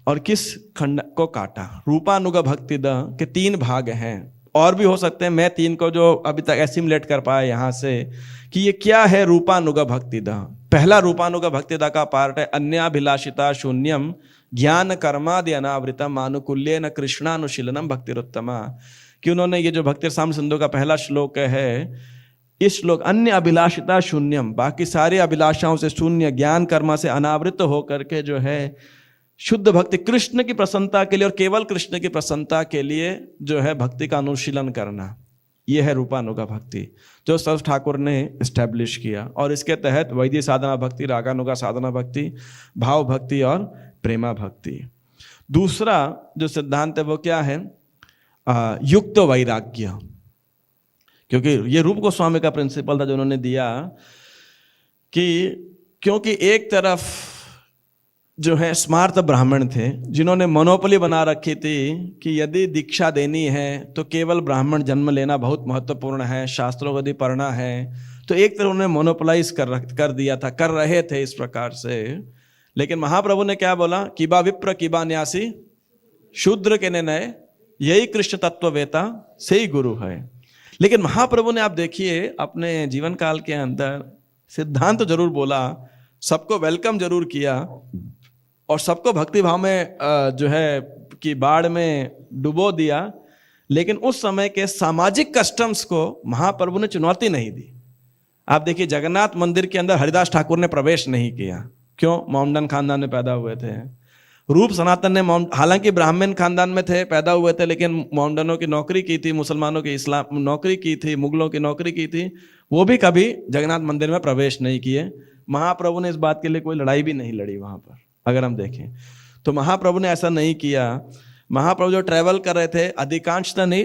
और किस खंड को काटा। रूपानुग भक्ति द के 3 भाग हैं, और भी हो सकते हैं, मैं 3 को जो अभी तक एसिमुलेट कर पाया यहाँ से कि ये क्या है रूपानुग भक्ति द। पहला रूपानुग भक्ति द का पार्ट है अन्याभिलाषिता शून्यम ज्ञान कर्मादि अनावृतम आनुकूल्येन कृष्णानुशीलनम भक्तिरुत्तमा। कि उन्होंने ये जो भक्ति रसामृत सिंधु का पहला श्लोक है, इस श्लोक अन्य अभिलाषिता शून्यम, बाकी सारी अभिलाषाओं से शून्य, ज्ञान कर्मा से अनावृत होकर के जो है शुद्ध भक्ति कृष्ण की प्रसन्नता के लिए और केवल कृष्ण की प्रसन्नता के लिए जो है भक्ति का अनुशीलन करना, यह है रूपानुगा भक्ति जो सरस्वती ठाकुर ने इस्टेब्लिश किया। और इसके तहत वैदिक साधना भक्ति, रागानुगा साधना भक्ति, भाव भक्ति और प्रेमा भक्ति। दूसरा जो सिद्धांत है वो क्या है, युक्त वैराग्य। क्योंकि ये रूप गोस्वामी का प्रिंसिपल था जो उन्होंने दिया कि क्योंकि एक तरफ जो है स्मार्त ब्राह्मण थे जिन्होंने मोनोपोली बना रखी थी कि यदि दीक्षा देनी है तो केवल ब्राह्मण जन्म लेना बहुत महत्वपूर्ण है, शास्त्रों को यदि पढ़ना है, तो एक तरफ उन्होंने मोनोपोलाइज कर दिया था, कर रहे थे इस प्रकार से। लेकिन महाप्रभु ने क्या बोला, किबा विप्र किबा न्यासी शूद्र के निर्णय, यही कृष्ण तत्ववेता से ही गुरु है। लेकिन महाप्रभु ने आप देखिए अपने जीवन काल के अंदर सिद्धांत तो जरूर बोला, सबको वेलकम जरूर किया और सबको भक्ति भाव में जो है कि बाढ़ में डुबो दिया, लेकिन उस समय के सामाजिक कस्टम्स को महाप्रभु ने चुनौती नहीं दी। आप देखिए जगन्नाथ मंदिर के अंदर हरिदास ठाकुर ने प्रवेश नहीं किया, क्यों? मोमडन खानदान में पैदा हुए थे। रूप सनातन ने हालांकि ब्राह्मण खानदान में थे, पैदा हुए थे, लेकिन मोमडनों की नौकरी की थी, मुसलमानों की इस्लाम नौकरी की थी, मुगलों की नौकरी की थी, वो भी कभी जगन्नाथ मंदिर में प्रवेश नहीं किए। महाप्रभु ने इस बात के लिए कोई लड़ाई भी नहीं लड़ी वहां पर, अगर हम देखें तो महाप्रभु ने ऐसा नहीं किया। महाप्रभु जो ट्रैवल कर रहे थे, अधिकांशतः नहीं,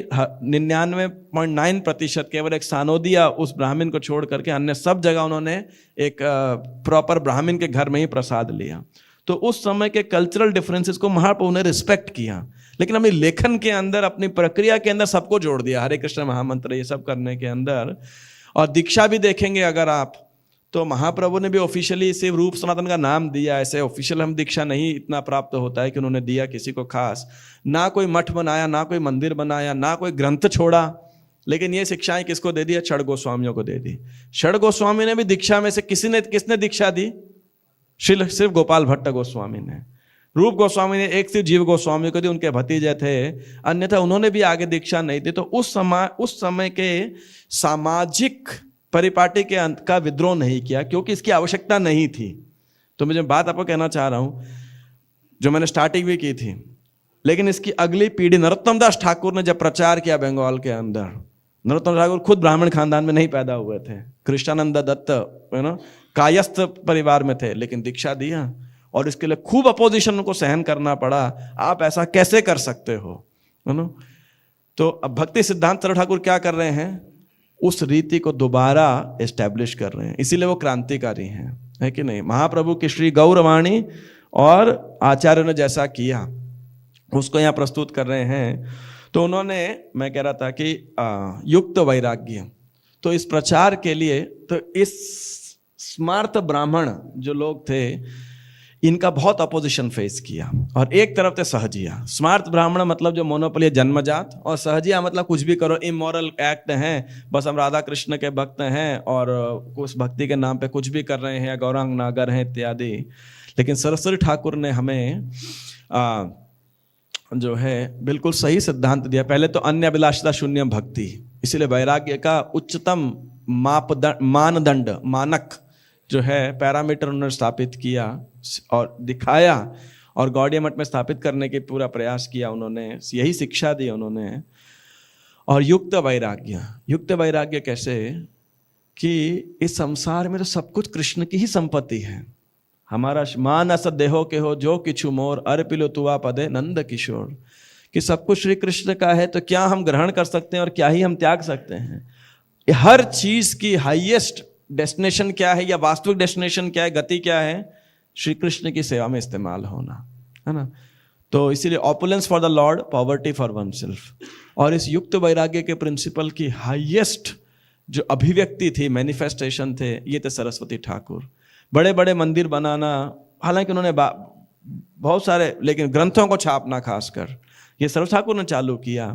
99.9%, केवल एक सानोदिया उस ब्राह्मण को छोड़ करके अन्य सब जगह उन्होंने एक प्रॉपर ब्राह्मण के घर में ही प्रसाद लिया। तो उस समय के कल्चरल डिफरेंसेस को महाप्रभु ने रिस्पेक्ट किया, लेकिन अपनी लेखन के अंदर, अपनी प्रक्रिया के अंदर सबको जोड़ दिया, हरे कृष्ण महामंत्र ये सब करने के अंदर। और दीक्षा भी देखेंगे अगर आप, तो महाप्रभु ने भी ऑफिशियली सिर्फ रूप सनातन का नाम दिया। ऐसे ऑफिशियल हम दीक्षा नहीं इतना प्राप्त होता है कि उन्होंने दिया किसी को खास, ना कोई मठ बनाया, ना कोई मंदिर बनाया, ना कोई ग्रंथ छोड़ा, लेकिन ये शिक्षाएं किसको दे दी? षड गोस्वामियों को दे दी। षड गोस्वामी ने भी दीक्षा में से किसने दीक्षा दी? सिर्फ गोपाल भट्ट गोस्वामी ने। रूप गोस्वामी ने एक सिर्फ जीव गोस्वामी को दी, उनके भतीजे थे, अन्यथा उन्होंने भी आगे दीक्षा नहीं दी। तो उस समय के सामाजिक परिपाटी के अंत का विद्रोह नहीं किया, क्योंकि इसकी आवश्यकता नहीं थी। तो मैं जो बात आपको कहना चाह रहा हूं, जो मैंने स्टार्टिंग भी की थी, लेकिन इसकी अगली पीढ़ी, नरोत्तम दास ठाकुर ने जब प्रचार किया बंगाल के अंदर, नरोत्तम ठाकुर खुद ब्राह्मण खानदान में नहीं पैदा हुए थे, कृष्णानंद दत्त कायस्थ परिवार में थे, लेकिन दीक्षा दिया और इसके लिए खूब अपोजिशन को सहन करना पड़ा। आप ऐसा कैसे कर सकते हो, है ना? तो अब भक्ति सिद्धांत सरल ठाकुर क्या कर रहे हैं? उस रीति को दोबारा एस्टैब्लिश कर रहे हैं, इसीलिए वो क्रांतिकारी हैं, है कि नहीं? महाप्रभु की श्री गौरवाणी और आचार्यों ने जैसा किया उसको यहाँ प्रस्तुत कर रहे हैं। तो उन्होंने, मैं कह रहा था कि युक्त वैराग्य, तो इस प्रचार के लिए, तो इस स्मार्त ब्राह्मण जो लोग थे, इनका बहुत अपोजिशन फेस किया। और एक तरफ थे सहजिया। स्मार्त ब्राह्मण मतलब जो मोनोपोली जन्मजात, और सहजिया मतलब कुछ भी करो, इमोरल एक्ट हैं, बस हम राधा कृष्ण के भक्त हैं और उस भक्ति के नाम पे कुछ भी कर रहे हैं, गौरांग नागर हैं इत्यादि। लेकिन सरस्वती ठाकुर ने हमें जो है बिल्कुल सही सिद्धांत दिया। पहले तो अन्य अभिलाषिता शून्य भक्ति, इसीलिए वैराग्य का उच्चतम मानदंड, मानक जो है, पैरामीटर उन्होंने स्थापित किया और दिखाया, और गौड़िया मठ में स्थापित करने की पूरा प्रयास किया उन्होंने, यही शिक्षा दी उन्होंने। और युक्त वैराग्य, युक्त वैराग्य कैसे कि इस संसार में तो सब कुछ कृष्ण की ही संपत्ति है। हमारा मान अस देहो के हो जो किछु मोर, अर्पिलो तुआ पदे नंद किशोर, कि सब कुछ श्री कृष्ण का है, तो क्या हम ग्रहण कर सकते हैं और क्या ही हम त्याग सकते हैं? हर चीज की हाईएस्ट डेस्टिनेशन क्या है, या वास्तविक डेस्टिनेशन क्या है, गति क्या है? श्री कृष्ण की सेवा में इस्तेमाल होना, है ना? तो इसीलिए opulence for the Lord, poverty for one self. और इस युक्त वैराग्य के प्रिंसिपल की हाईएस्ट जो अभिव्यक्ति थी, मैनिफेस्टेशन थे, ये थे सरस्वती ठाकुर। बड़े बड़े मंदिर बनाना, हालांकि उन्होंने बहुत सारे, लेकिन ग्रंथों को छापना खासकर ये सरस्वती ठाकुर ने चालू किया।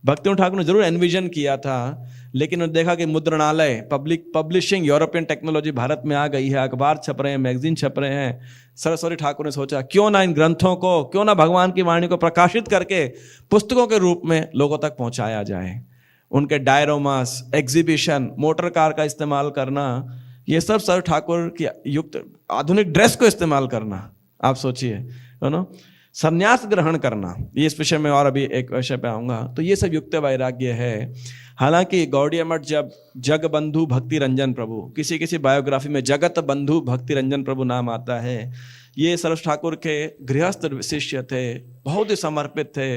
भक्ति ठाकुर ने जरूर एनविजन किया था, लेकिन उन्होंने देखा कि मुद्रणालय, पब्लिशिंग, यूरोपियन टेक्नोलॉजी भारत में आ गई है, अखबार छप रहे हैं, मैगजीन छप रहे हैं। सरस्वती ठाकुर ने सोचा क्यों ना इन ग्रंथों को, क्यों ना भगवान की वाणी को प्रकाशित करके पुस्तकों के रूप में लोगों तक पहुंचाया जाए। उनके डायरोमास, एग्जीबिशन, मोटर कार का इस्तेमाल करना, ये सब सर ठाकुर की युक्त, आधुनिक ड्रेस को इस्तेमाल करना, आप सोचिए, है ना? संन्यास ग्रहण करना, ये इस विषय में और अभी एक विषय पे आऊंगा। तो ये सब युक्त वैराग्य है। हालांकि गौड़िया मठ जब जग बंधु भक्ति रंजन प्रभु, किसी बायोग्राफी में जगत बंधु भक्ति रंजन प्रभु नाम आता है। ये सरस्वती ठाकुर के गृहस्थ शिष्य थे, बहुत ही समर्पित थे,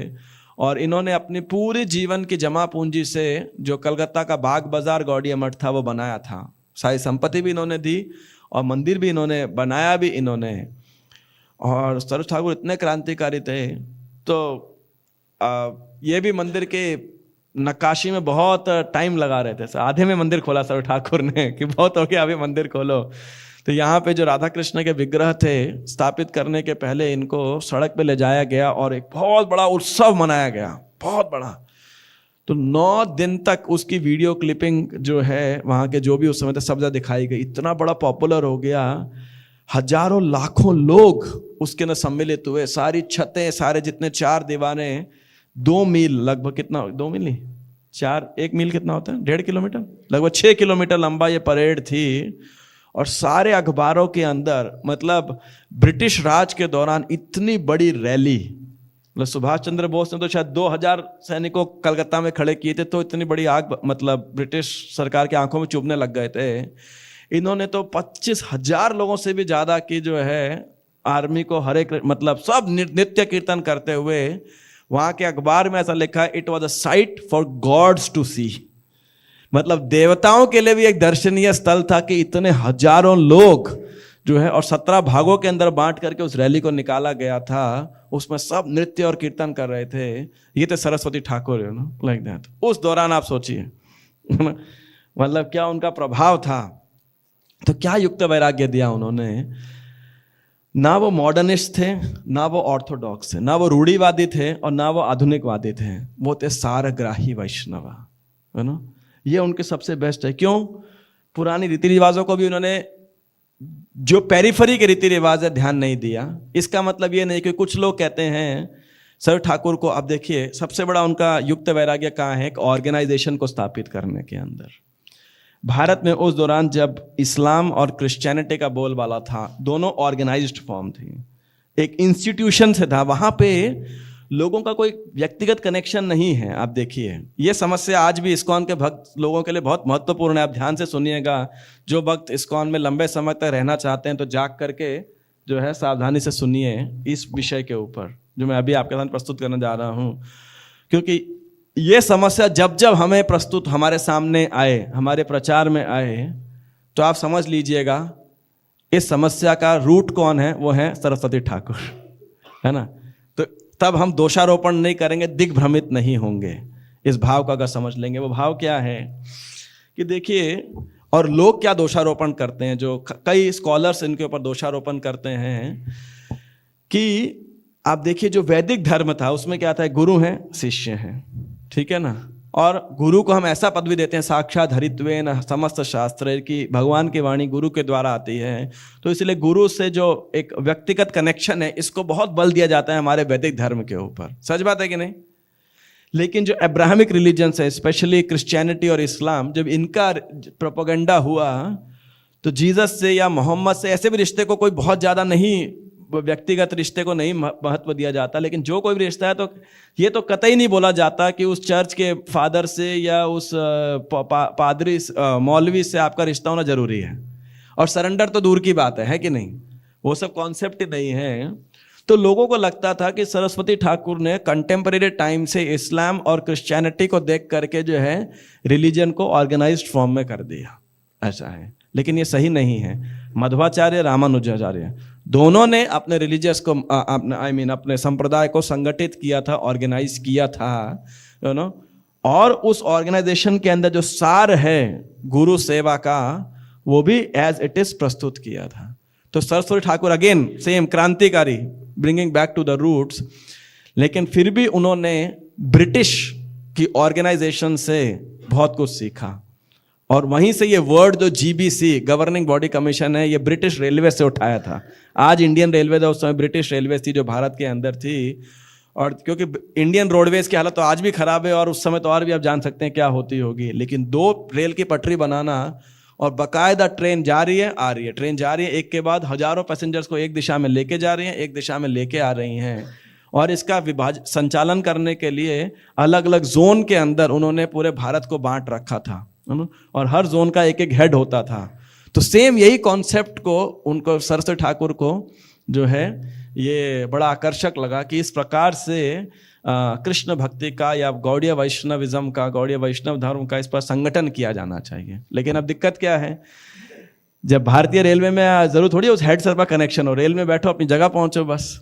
और इन्होंने अपनी पूरे जीवन की जमा पूंजी से जो कलकत्ता का बाग बाजार गौड़िया मठ था वो बनाया था। सारी संपत्ति भी इन्होंने दी और मंदिर भी इन्होंने बनाया भी इन्होंने। और सरस्वती ठाकुर इतने क्रांतिकारी थे, तो ये भी मंदिर के नक्काशी में बहुत टाइम लगा रहे थे, आधे में मंदिर खोला सर ठाकुर ने कि बहुत हो गया, अभी मंदिर खोलो। तो यहाँ पे जो राधा कृष्ण के विग्रह थे स्थापित करने के पहले इनको सड़क पे ले जाया गया और एक बहुत बड़ा उत्सव मनाया गया, बहुत बड़ा। तो 9 दिन तक उसकी वीडियो क्लिपिंग जो है वहाँ के जो भी उस समय तक सब जगह दिखाई गई, इतना बड़ा पॉपुलर हो गया, हजारों लाखों लोग उसके अंदर सम्मिलित हुए, सारी छतें, सारे जितने 4 दीवारें, 2 मील लगभग, कितना 2 मील नहीं 1 मील कितना होता है, 1.5 किलोमीटर, लगभग 6 किलोमीटर लंबा ये परेड थी। और सारे अखबारों के अंदर, मतलब ब्रिटिश राज के दौरान इतनी बड़ी रैली, मतलब सुभाष चंद्र बोस ने तो शायद 2000 सैनिकों कलकत्ता में खड़े किए थे, तो इतनी बड़ी आग मतलब ब्रिटिश सरकार की आंखों में चुभने लग गए थे। इन्होंने तो 25,000 लोगों से भी ज्यादा की जो है आर्मी को हरे मतलब सब नित्य कीर्तन करते हुए, वहां के अखबार में ऐसा लिखा है, it was a site for gods to see, मतलब देवताओं के लिए भी एक दर्शनीय स्थल था कि इतने हजारों लोग जो है, और 17 भागों के अंदर बांट करके उस रैली को निकाला गया था, उसमें सब नृत्य और कीर्तन कर रहे थे। ये तो सरस्वती ठाकुर है ना, लाइक दैट। उस दौरान आप सोचिए मतलब क्या उनका प्रभाव था। तो क्या युक्त वैराग्य दिया उन्होंने। ना वो मॉडर्निस्ट थे, ना वो ऑर्थोडॉक्स थे, ना वो रूढ़िवादी थे और ना वो आधुनिकवादी थे, वो थे सारग्राही वैष्णव, है ना। ये उनके सबसे बेस्ट है। क्यों? पुरानी रीति रिवाजों को भी उन्होंने, जो पेरिफरी के रीति रिवाज है, ध्यान नहीं दिया। इसका मतलब ये नहीं कि कुछ लोग कहते हैं सर ठाकुर को, अब देखिए सबसे बड़ा उनका युक्त वैराग्य कहाँ है, एक ऑर्गेनाइजेशन को स्थापित करने के अंदर। भारत में उस दौरान जब इस्लाम और क्रिश्चियनिटी का बोलबाला था, दोनों ऑर्गेनाइज्ड फॉर्म थी, एक इंस्टीट्यूशन से था, वहां पे लोगों का कोई व्यक्तिगत कनेक्शन नहीं है। आप देखिए ये समस्या आज भी इस्कॉन के भक्त लोगों के लिए बहुत महत्वपूर्ण है। आप ध्यान से सुनिएगा, जो भक्त इस्कॉन में लंबे समय तक रहना चाहते हैं तो जाग करके जो है सावधानी से सुनिए इस विषय के ऊपर जो मैं अभी आपके साथ प्रस्तुत करने जा रहा हूं, क्योंकि ये समस्या जब जब हमें प्रस्तुत, हमारे सामने आए, हमारे प्रचार में आए, तो आप समझ लीजिएगा इस समस्या का रूट कौन है, वो है सरस्वती ठाकुर, है ना। तो तब हम दोषारोपण नहीं करेंगे, दिग्भ्रमित नहीं होंगे। इस भाव का अगर समझ लेंगे, वो भाव क्या है कि देखिए, और लोग क्या दोषारोपण करते हैं, जो कई स्कॉलर्स इनके ऊपर दोषारोपण करते हैं कि आप देखिए जो वैदिक धर्म था उसमें क्या था, गुरु हैं, शिष्य हैं, ठीक है ना। और गुरु को हम ऐसा पदवी देते हैं, साक्षात हरित्वेन समस्त शास्त्र, की भगवान की वाणी गुरु के द्वारा आती है, तो इसलिए गुरु से जो एक व्यक्तिगत कनेक्शन है, इसको बहुत बल दिया जाता है हमारे वैदिक धर्म के ऊपर। सच बात है कि नहीं? लेकिन जो अब्राहमिक रिलीजन्स है, स्पेशली क्रिश्चियनिटी और इस्लाम, जब इनका प्रोपेगेंडा हुआ तो जीसस से या मोहम्मद से ऐसे भी रिश्ते को कोई बहुत ज़्यादा नहीं, व्यक्तिगत रिश्ते को नहीं महत्व दिया जाता, लेकिन जो कोई भी रिश्ता है तो ये तो कतई नहीं बोला जाता कि उस चर्च के फादर से या उस पादरी मौलवी से आपका रिश्ता होना जरूरी है। और सरेंडर तो दूर की बात है कि नहीं, वो सब कॉन्सेप्ट ही नहीं है। तो लोगों को लगता था कि सरस्वती ठाकुर ने कंटेम्परेरी टाइम से इस्लाम और क्रिश्चियनिटी को देख करके जो है रिलीजन को ऑर्गेनाइज्ड फॉर्म में कर दिया, ऐसा है। लेकिन ये सही नहीं है। मध्वाचार्य, रामानुजाचार्य दोनों ने अपने रिलीजियस को अपने संप्रदाय को संगठित किया था, ऑर्गेनाइज किया था, यू नो। और उस ऑर्गेनाइजेशन के अंदर जो सार है गुरु सेवा का, वो भी एज इट इज प्रस्तुत किया था। तो सरस्वती ठाकुर अगेन सेम क्रांतिकारी, bringing back to the roots, लेकिन फिर भी उन्होंने ब्रिटिश की ऑर्गेनाइजेशन से बहुत कुछ सीखा। और वहीं से ये वर्ड जो जीबीसी, गवर्निंग बॉडी कमीशन है, ये ब्रिटिश रेलवे से उठाया था। आज इंडियन रेलवे था, उस समय ब्रिटिश रेलवे थी जो भारत के अंदर थी। और क्योंकि इंडियन रोडवेज की हालत तो आज भी खराब है, और उस समय तो और भी आप जान सकते हैं क्या होती होगी। लेकिन 2 रेल की पटरी बनाना और बाकायदा ट्रेन जा रही है, आ रही है, ट्रेन जा रही है, एक के बाद हजारों पैसेंजर्स को एक दिशा में लेके जा रही हैं, एक दिशा में लेके आ रही हैं। और इसका संचालन करने के लिए अलग अलग जोन के अंदर उन्होंने पूरे भारत को बांट रखा था, और हर जोन का एक एक हेड होता था। तो सेम यही कॉन्सेप्ट को उनको, सरस्वती ठाकुर को जो है ये बड़ा आकर्षक लगा कि इस प्रकार से कृष्ण भक्ति का या गौड़ीय वैष्णविज्म का, गौड़ीय वैष्णव धर्म का इस पर संगठन किया जाना चाहिए। लेकिन अब दिक्कत क्या है, जब भारतीय रेलवे में जरूर थोड़ी उस हेड सर पर कनेक्शन हो, रेल में बैठो, अपनी जगह पहुंचो बस।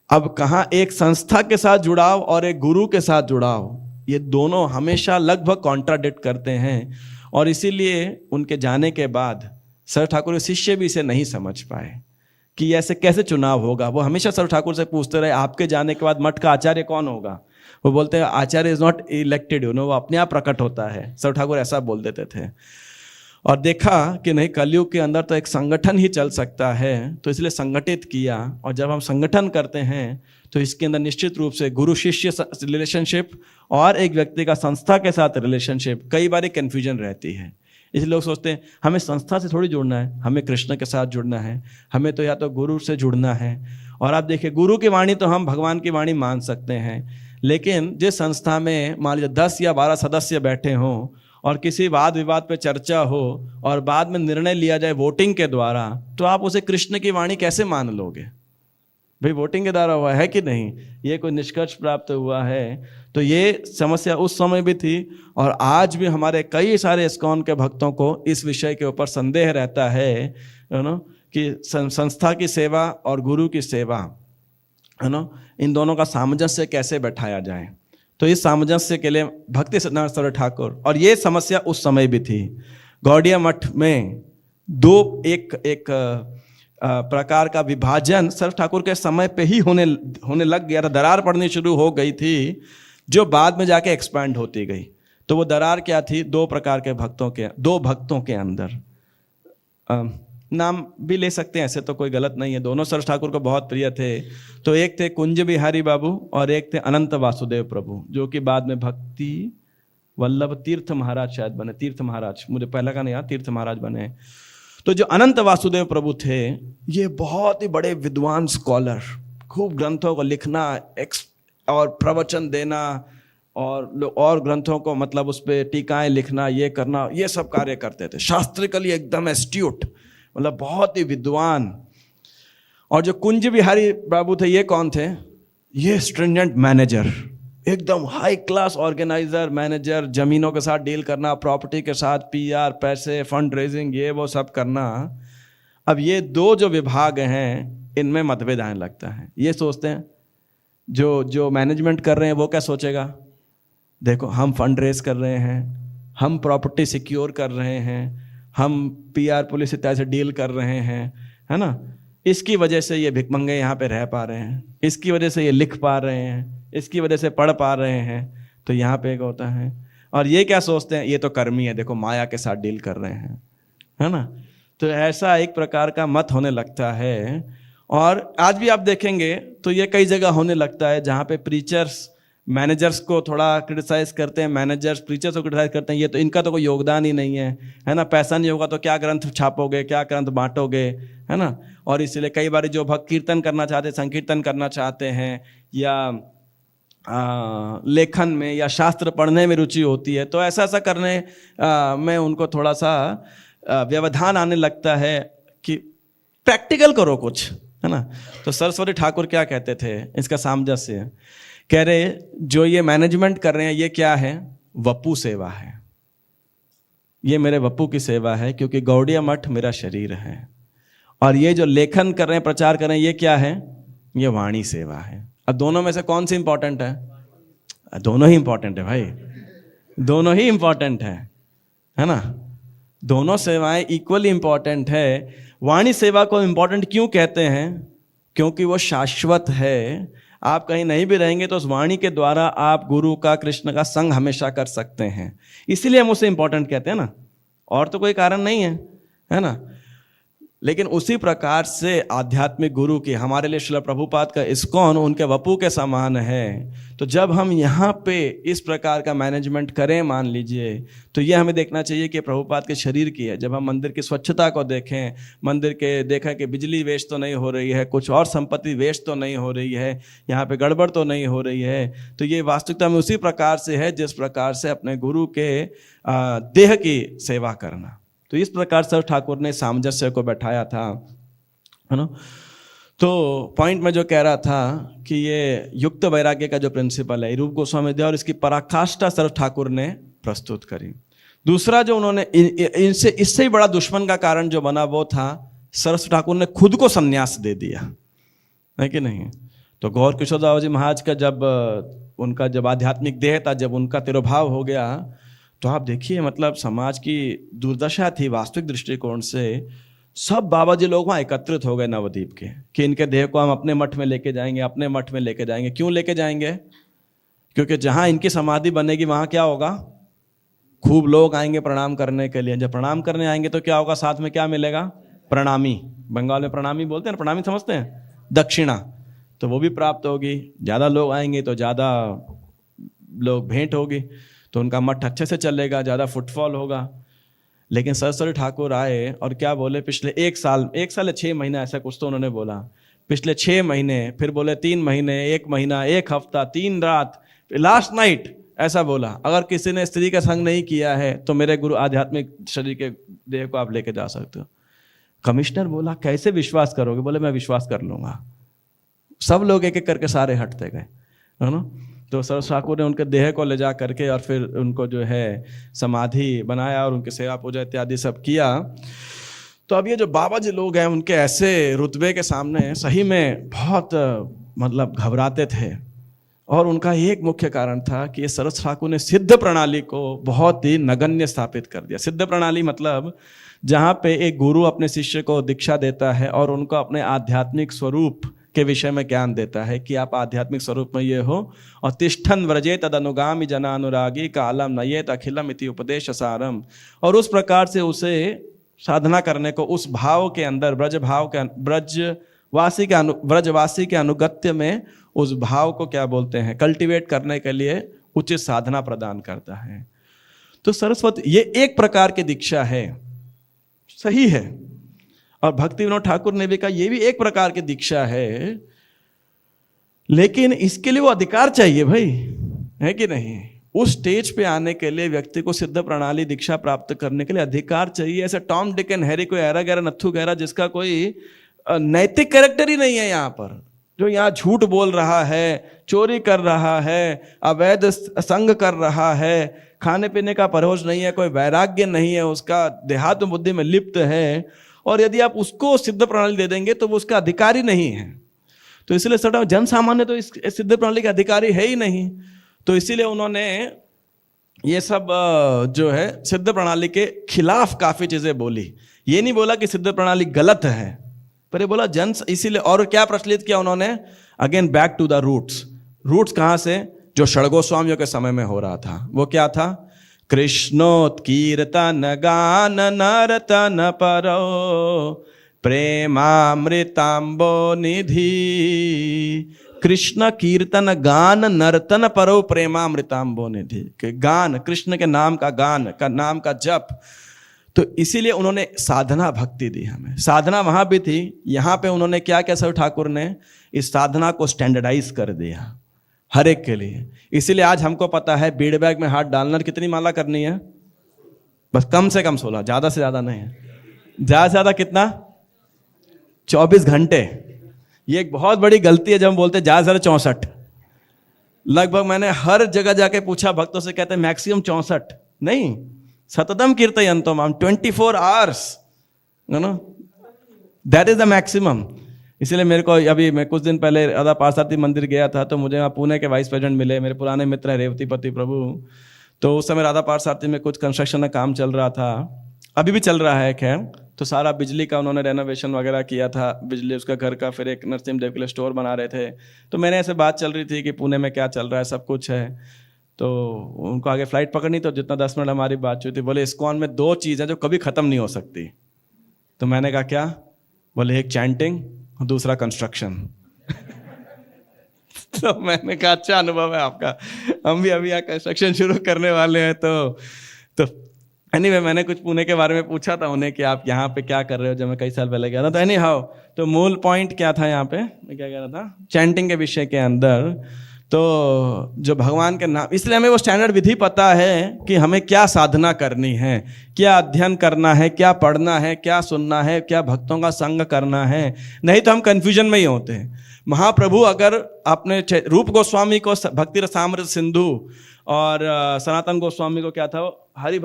अब कहाँ एक संस्था के साथ जुड़ाव और एक गुरु के साथ जुड़ाव, ये दोनों हमेशा लगभग कॉन्ट्राडिक्ट करते हैं, और इसीलिए उनके जाने के बाद सर ठाकुर के शिष्य भी इसे नहीं समझ पाए कि ऐसे कैसे चुनाव होगा। वो हमेशा सर ठाकुर से पूछते रहे आपके जाने के बाद मठ का आचार्य कौन होगा। वो बोलते हैं आचार्य इज नॉट इलेक्टेड, वो अपने आप प्रकट होता है। सर ठाकुर ऐसा बोल देते थे। और देखा कि नहीं, कलयुग के अंदर तो एक संगठन ही चल सकता है, तो इसलिए संगठित किया। और जब हम संगठन करते हैं तो इसके अंदर निश्चित रूप से गुरु शिष्य रिलेशनशिप और एक व्यक्ति का संस्था के साथ रिलेशनशिप, कई बार कन्फ्यूजन रहती है। इसलिए लोग सोचते हैं हमें संस्था से थोड़ी जुड़ना है, हमें कृष्ण के साथ जुड़ना है, हमें तो या तो गुरु से जुड़ना है। और आप देखिए, गुरु की वाणी तो हम भगवान की वाणी मान सकते हैं, लेकिन जिस संस्था में मान लीजिए 10 या 12 सदस्य बैठे हों और किसी वाद विवाद पे चर्चा हो और बाद में निर्णय लिया जाए वोटिंग के द्वारा, तो आप उसे कृष्ण की वाणी कैसे मान लोगे? भाई वोटिंग के द्वारा हुआ है कि नहीं, ये कोई निष्कर्ष प्राप्त हुआ है। तो ये समस्या उस समय भी थी और आज भी हमारे कई सारे इस्कॉन के भक्तों को इस विषय के ऊपर संदेह रहता है, कि संस्था की सेवा और गुरु की सेवा, इन दोनों का सामंजस्य कैसे बैठाया जाए। तो इस सामंजस्य के लिए भक्ति सत्यनारायण सर ठाकुर, और ये समस्या उस समय भी थी। गौड़िया मठ में एक प्रकार का विभाजन सर ठाकुर के समय पे ही होने लग गया था। दरार पड़नी शुरू हो गई थी जो बाद में जाके एक्सपैंड होती गई। तो वो दरार क्या थी? दो भक्तों के अंदर, नाम भी ले सकते हैं, ऐसे तो कोई गलत नहीं है, दोनों सर ठाकुर को बहुत प्रिय थे। तो एक थे कुंज बिहारी बाबू और एक थे अनंत वासुदेव प्रभु, जो कि बाद में भक्ति वल्लभ तीर्थ महाराज शायद बने, तीर्थ महाराज, मुझे पहला का नहीं याद, तीर्थ महाराज बने। तो जो अनंत वासुदेव प्रभु थे, ये बहुत ही बड़े विद्वान स्कॉलर, खूब ग्रंथों को लिखना और प्रवचन देना और ग्रंथों को मतलब उस पर टीकाएं लिखना, ये करना, ये सब कार्य करते थे। शास्त्रिकली एकदम एस्ट्यूट, मतलब बहुत ही विद्वान। और जो कुंज बिहारी बाबू थे, ये कौन थे? ये स्ट्रिंजेंट मैनेजर, एकदम हाई क्लास ऑर्गेनाइजर, मैनेजर, जमीनों के साथ डील करना, प्रॉपर्टी के साथ पीआर, पैसे, फंड रेजिंग, ये वो सब करना। अब ये दो जो विभाग हैं, इनमें मतभेद आने लगता है। ये सोचते हैं जो मैनेजमेंट कर रहे हैं वो क्या सोचेगा, देखो हम फंड रेज कर रहे हैं, हम प्रॉपर्टी सिक्योर कर रहे हैं, हम पीआर पुलिस इत्यादि से डील कर रहे हैं, है ना, इसकी वजह से ये भिखमंगे यहाँ पे रह पा रहे हैं, इसकी वजह से ये लिख पा रहे हैं, इसकी वजह से पढ़ पा रहे हैं, तो यहाँ पे एक होता है। और ये क्या सोचते हैं, ये तो कर्मी है, देखो माया के साथ डील कर रहे हैं, है ना। तो ऐसा एक प्रकार का मत होने लगता है। और आज भी आप देखेंगे तो ये कई जगह होने लगता है, जहाँ पे प्रीचर्स मैनेजर्स को थोड़ा क्रिटिसाइज करते हैं, मैनेजर्स प्रीचर्स को क्रिटिसाइज करते हैं, ये तो इनका तो कोई योगदान ही नहीं है ना, पैसा नहीं होगा तो क्या ग्रंथ छापोगे, क्या ग्रंथ बांटोगे, है ना। और इसलिए कई बार जो भक्त कीर्तन करना चाहते हैं, संकीर्तन करना चाहते हैं, या लेखन में या शास्त्र पढ़ने में रुचि होती है, तो ऐसा करने में उनको थोड़ा सा व्यवधान आने लगता है कि प्रैक्टिकल करो कुछ, है ना। तो सरस्वती ठाकुर क्या कहते थे, इसका सामंजस्य कह रहे, जो ये मैनेजमेंट कर रहे हैं ये क्या है, वपू सेवा है, ये मेरे वपू की सेवा है, क्योंकि गौड़िया मठ मेरा शरीर है। और ये जो लेखन कर रहे हैं, प्रचार कर रहे हैं, ये क्या है, ये वाणी सेवा है। अब दोनों में से कौन सी इंपॉर्टेंट है? दोनों ही इंपॉर्टेंट है भाई, दोनों ही इंपॉर्टेंट है ना। दोनों सेवाएं इक्वली इंपॉर्टेंट है। वाणी सेवा को इंपॉर्टेंट क्यों कहते हैं? क्योंकि वो शाश्वत है। आप कहीं नहीं भी रहेंगे तो उस वाणी के द्वारा आप गुरु का, कृष्ण का संग हमेशा कर सकते हैं, इसीलिए हम उसे इंपॉर्टेंट कहते हैं ना, और तो कोई कारण नहीं है ना। लेकिन उसी प्रकार से आध्यात्मिक गुरु की हमारे लिए श्रील प्रभुपाद का इस्कॉन उनके वपू के समान है। तो जब हम यहाँ पे इस प्रकार का मैनेजमेंट करें, मान लीजिए, तो ये हमें देखना चाहिए कि प्रभुपाद के शरीर की है। जब हम मंदिर की स्वच्छता को देखें, मंदिर के देखें कि बिजली वेस्ट तो नहीं हो रही है, कुछ और संपत्ति वेस्ट तो नहीं हो रही है, यहाँ पे गड़बड़ तो नहीं हो रही है, तो ये वास्तविकता में उसी प्रकार से है जिस प्रकार से अपने गुरु के देह की सेवा करना। तो इस प्रकार सर ठाकुर ने सामंजस्य को बैठाया था, है ना। तो पॉइंट में जो कह रहा था कि ये युक्त वैराग्य का जो प्रिंसिपल है, रूप गोस्वामी दे और इसकी पराकाष्ठा सर ठाकुर ने प्रस्तुत करी। दूसरा जो उन्होंने इससे ही बड़ा दुश्मन का कारण जो बना वो था, सरस्वती ठाकुर ने खुद को संन्यास दे दिया, है कि नहीं। तो गौर किशोर दास जी महाराज का जब उनका जब आध्यात्मिक देह था, जब उनका तिरोभाव हो गया, तो आप देखिए मतलब समाज की दुर्दशा थी वास्तविक दृष्टिकोण से। सब बाबा जी लोग वहाँ एकत्रित हो गए नवद्वीप के कि इनके देह को हम अपने मठ में लेके जाएंगे, अपने मठ में लेके जाएंगे। क्यों लेके जाएंगे? क्योंकि जहाँ इनकी समाधि बनेगी वहाँ क्या होगा, खूब लोग आएंगे प्रणाम करने के लिए। जब प्रणाम करने आएंगे तो क्या होगा, साथ में क्या मिलेगा, प्रणामी। बंगाल में प्रणामी बोलते हैं ना, प्रणामी समझते हैं, दक्षिणा, तो वो भी प्राप्त होगी। ज़्यादा लोग आएंगे तो ज़्यादा लोग भेंट होगी, तो उनका मठ अच्छे से चलेगा, ज़्यादा फुटफॉल होगा। लेकिन सरस्वती ठाकुर आए और क्या बोले, पिछले एक साल या 6 महीने ऐसा कुछ तो उन्होंने बोला, पिछले 6 महीने, फिर बोले 3 महीने, 1 महीना, 1 हफ्ता, 3 रात, लास्ट नाइट ऐसा बोला, अगर किसी ने स्त्री का संग नहीं किया है तो मेरे गुरु आध्यात्मिक शरीर के देह को आप लेके जा सकते हो। कमिश्नर बोला कैसे विश्वास करोगे? बोले मैं विश्वास कर लूंगा। सब लोग एक एक करके सारे हटते गए, है ना। तो सरस्वती ठाकुर ने उनके देह को ले जा करके और फिर उनको जो है समाधि बनाया और उनकी सेवा पूजा इत्यादि सब किया। तो अब ये जो बाबा जी लोग हैं, उनके ऐसे रुतबे के सामने सही में बहुत मतलब घबराते थे। और उनका एक मुख्य कारण था कि ये सरस्वती ठाकुर ने सिद्ध प्रणाली को बहुत ही नगण्य स्थापित कर दिया। सिद्ध प्रणाली मतलब जहाँ पे एक गुरु अपने शिष्य को दीक्षा देता है और उनको अपने आध्यात्मिक स्वरूप के विषय में ज्ञान देता है कि आप आध्यात्मिक स्वरूप में ये हो, और तिष्ठन व्रजे तद अनुगामी जना अनुरागी कालम नयेत अखिलम इति उपदेश सारम। और उस प्रकार से उसे साधना करने को उस भाव के अंदर, ब्रजवासी के अनुगत्य में उस भाव को क्या बोलते हैं, कल्टीवेट करने के लिए उचित साधना प्रदान करता है। तो सरस्वती ये एक प्रकार की दीक्षा है, सही है। और भक्ति विनोद ठाकुर ने भी कहा ये भी एक प्रकार की दीक्षा है, लेकिन इसके लिए वो अधिकार चाहिए भाई, है कि नहीं। उस स्टेज पे आने के लिए व्यक्ति को सिद्ध प्रणाली दीक्षा प्राप्त करने के लिए अधिकार चाहिए। ऐसे टॉम डिक एंड हैरी, कोई ऐरा गैरा नत्थु गैरा जिसका कोई नैतिक कैरेक्टर ही नहीं है यहाँ पर, जो यहाँ झूठ बोल रहा है, चोरी कर रहा है, अवैध संग कर रहा है, खाने पीने का परहेज नहीं है, कोई वैराग्य नहीं है, उसका देहात्म बुद्धि में लिप्त है, और यदि आप उसको सिद्ध प्रणाली दे देंगे तो वो उसका अधिकारी नहीं है। तो इसलिए सटा जन सामान्य तो इस सिद्ध प्रणाली का अधिकारी है ही नहीं। तो इसीलिए उन्होंने ये सब जो है सिद्ध प्रणाली के खिलाफ काफी चीजें बोली। ये नहीं बोला कि सिद्ध प्रणाली गलत है, पर ये बोला जन, इसीलिए। और क्या प्रचलित किया उन्होंने, again back to the roots. Roots कहाँ से, जो षड्गोस्वामियों के समय में हो रहा था। वो क्या था, कृष्णोत्कीर्तन गान नर्तन परो प्रेमामृतांबो निधि। कृष्ण कीर्तन गान नर्तन परो प्रेमामृतांबो निधि, के गान, कृष्ण के नाम का गान का, नाम का जप। तो इसीलिए उन्होंने साधना भक्ति दी हमें। साधना वहां भी थी, यहाँ पे उन्होंने क्या किया, सरस्वती ठाकुर ने इस साधना को स्टैंडर्डाइज कर दिया हर एक के लिए। इसीलिए आज हमको पता है बीड़ बैग में हाथ डालना, कितनी माला करनी है, बस कम से कम 16, ज्यादा से ज्यादा नहीं है, ज्यादा से ज्यादा कितना, 24 घंटे। ये एक बहुत बड़ी गलती है जब हम बोलते हैं ज्यादा से ज्यादा 64। लगभग मैंने हर जगह जाके पूछा भक्तों से, कहते हैं मैक्सिमम 64 नहीं, सततम कीर्तयन्तो माम 24 hours, you know, that is the maximum. इसलिए मेरे को अभी, मैं कुछ दिन पहले राधा पार्षदी मंदिर गया था, तो मुझे वहाँ पुणे के वाइस प्रेसिडेंट मिले, मेरे पुराने मित्र हैं रेवतीपति प्रभु। तो उस समय राधा पार्षदी में कुछ कंस्ट्रक्शन का काम चल रहा था, अभी भी चल रहा है खैर। तो सारा बिजली का उन्होंने रेनोवेशन वगैरह किया था, बिजली उसका घर का, फिर एक नरसिंह देव के लिए स्टोर बना रहे थे। तो मैंने ऐसे बात चल रही थी कि पुणे में क्या चल रहा है, सब कुछ है। तो उनको आगे फ्लाइट पकड़नी, तो जितना 10 मिनट हमारी बात हुई थी, बोले इस्कॉन में 2 चीज़ें जो कभी ख़त्म नहीं हो सकती। तो मैंने कहा क्या? बोले एक चैंटिंग, दूसरा कंस्ट्रक्शन। तो मैंने कहा अच्छा अनुभव है आपका, हम भी अभी यहाँ कंस्ट्रक्शन शुरू करने वाले हैं। तो एनीवे मैंने कुछ पुणे के बारे में पूछा था उन्हें कि आप यहाँ पे क्या कर रहे हो, जब मैं कई साल पहले गया था। तो एनी हाउ, तो मूल पॉइंट क्या था यहाँ पे, मैं क्या कह रहा था, चैंटिंग के विषय के अंदर। तो जो भगवान के नाम, इसलिए हमें वो स्टैंडर्ड विधि पता है कि हमें क्या साधना करनी है, क्या अध्ययन करना है, क्या पढ़ना है, क्या सुनना है, क्या भक्तों का संग करना है। नहीं तो हम कन्फ्यूजन में ही होते हैं। महाप्रभु अगर अपने रूप गोस्वामी को भक्ति रसामृत सिंधु और सनातन गोस्वामी को क्या था, हरि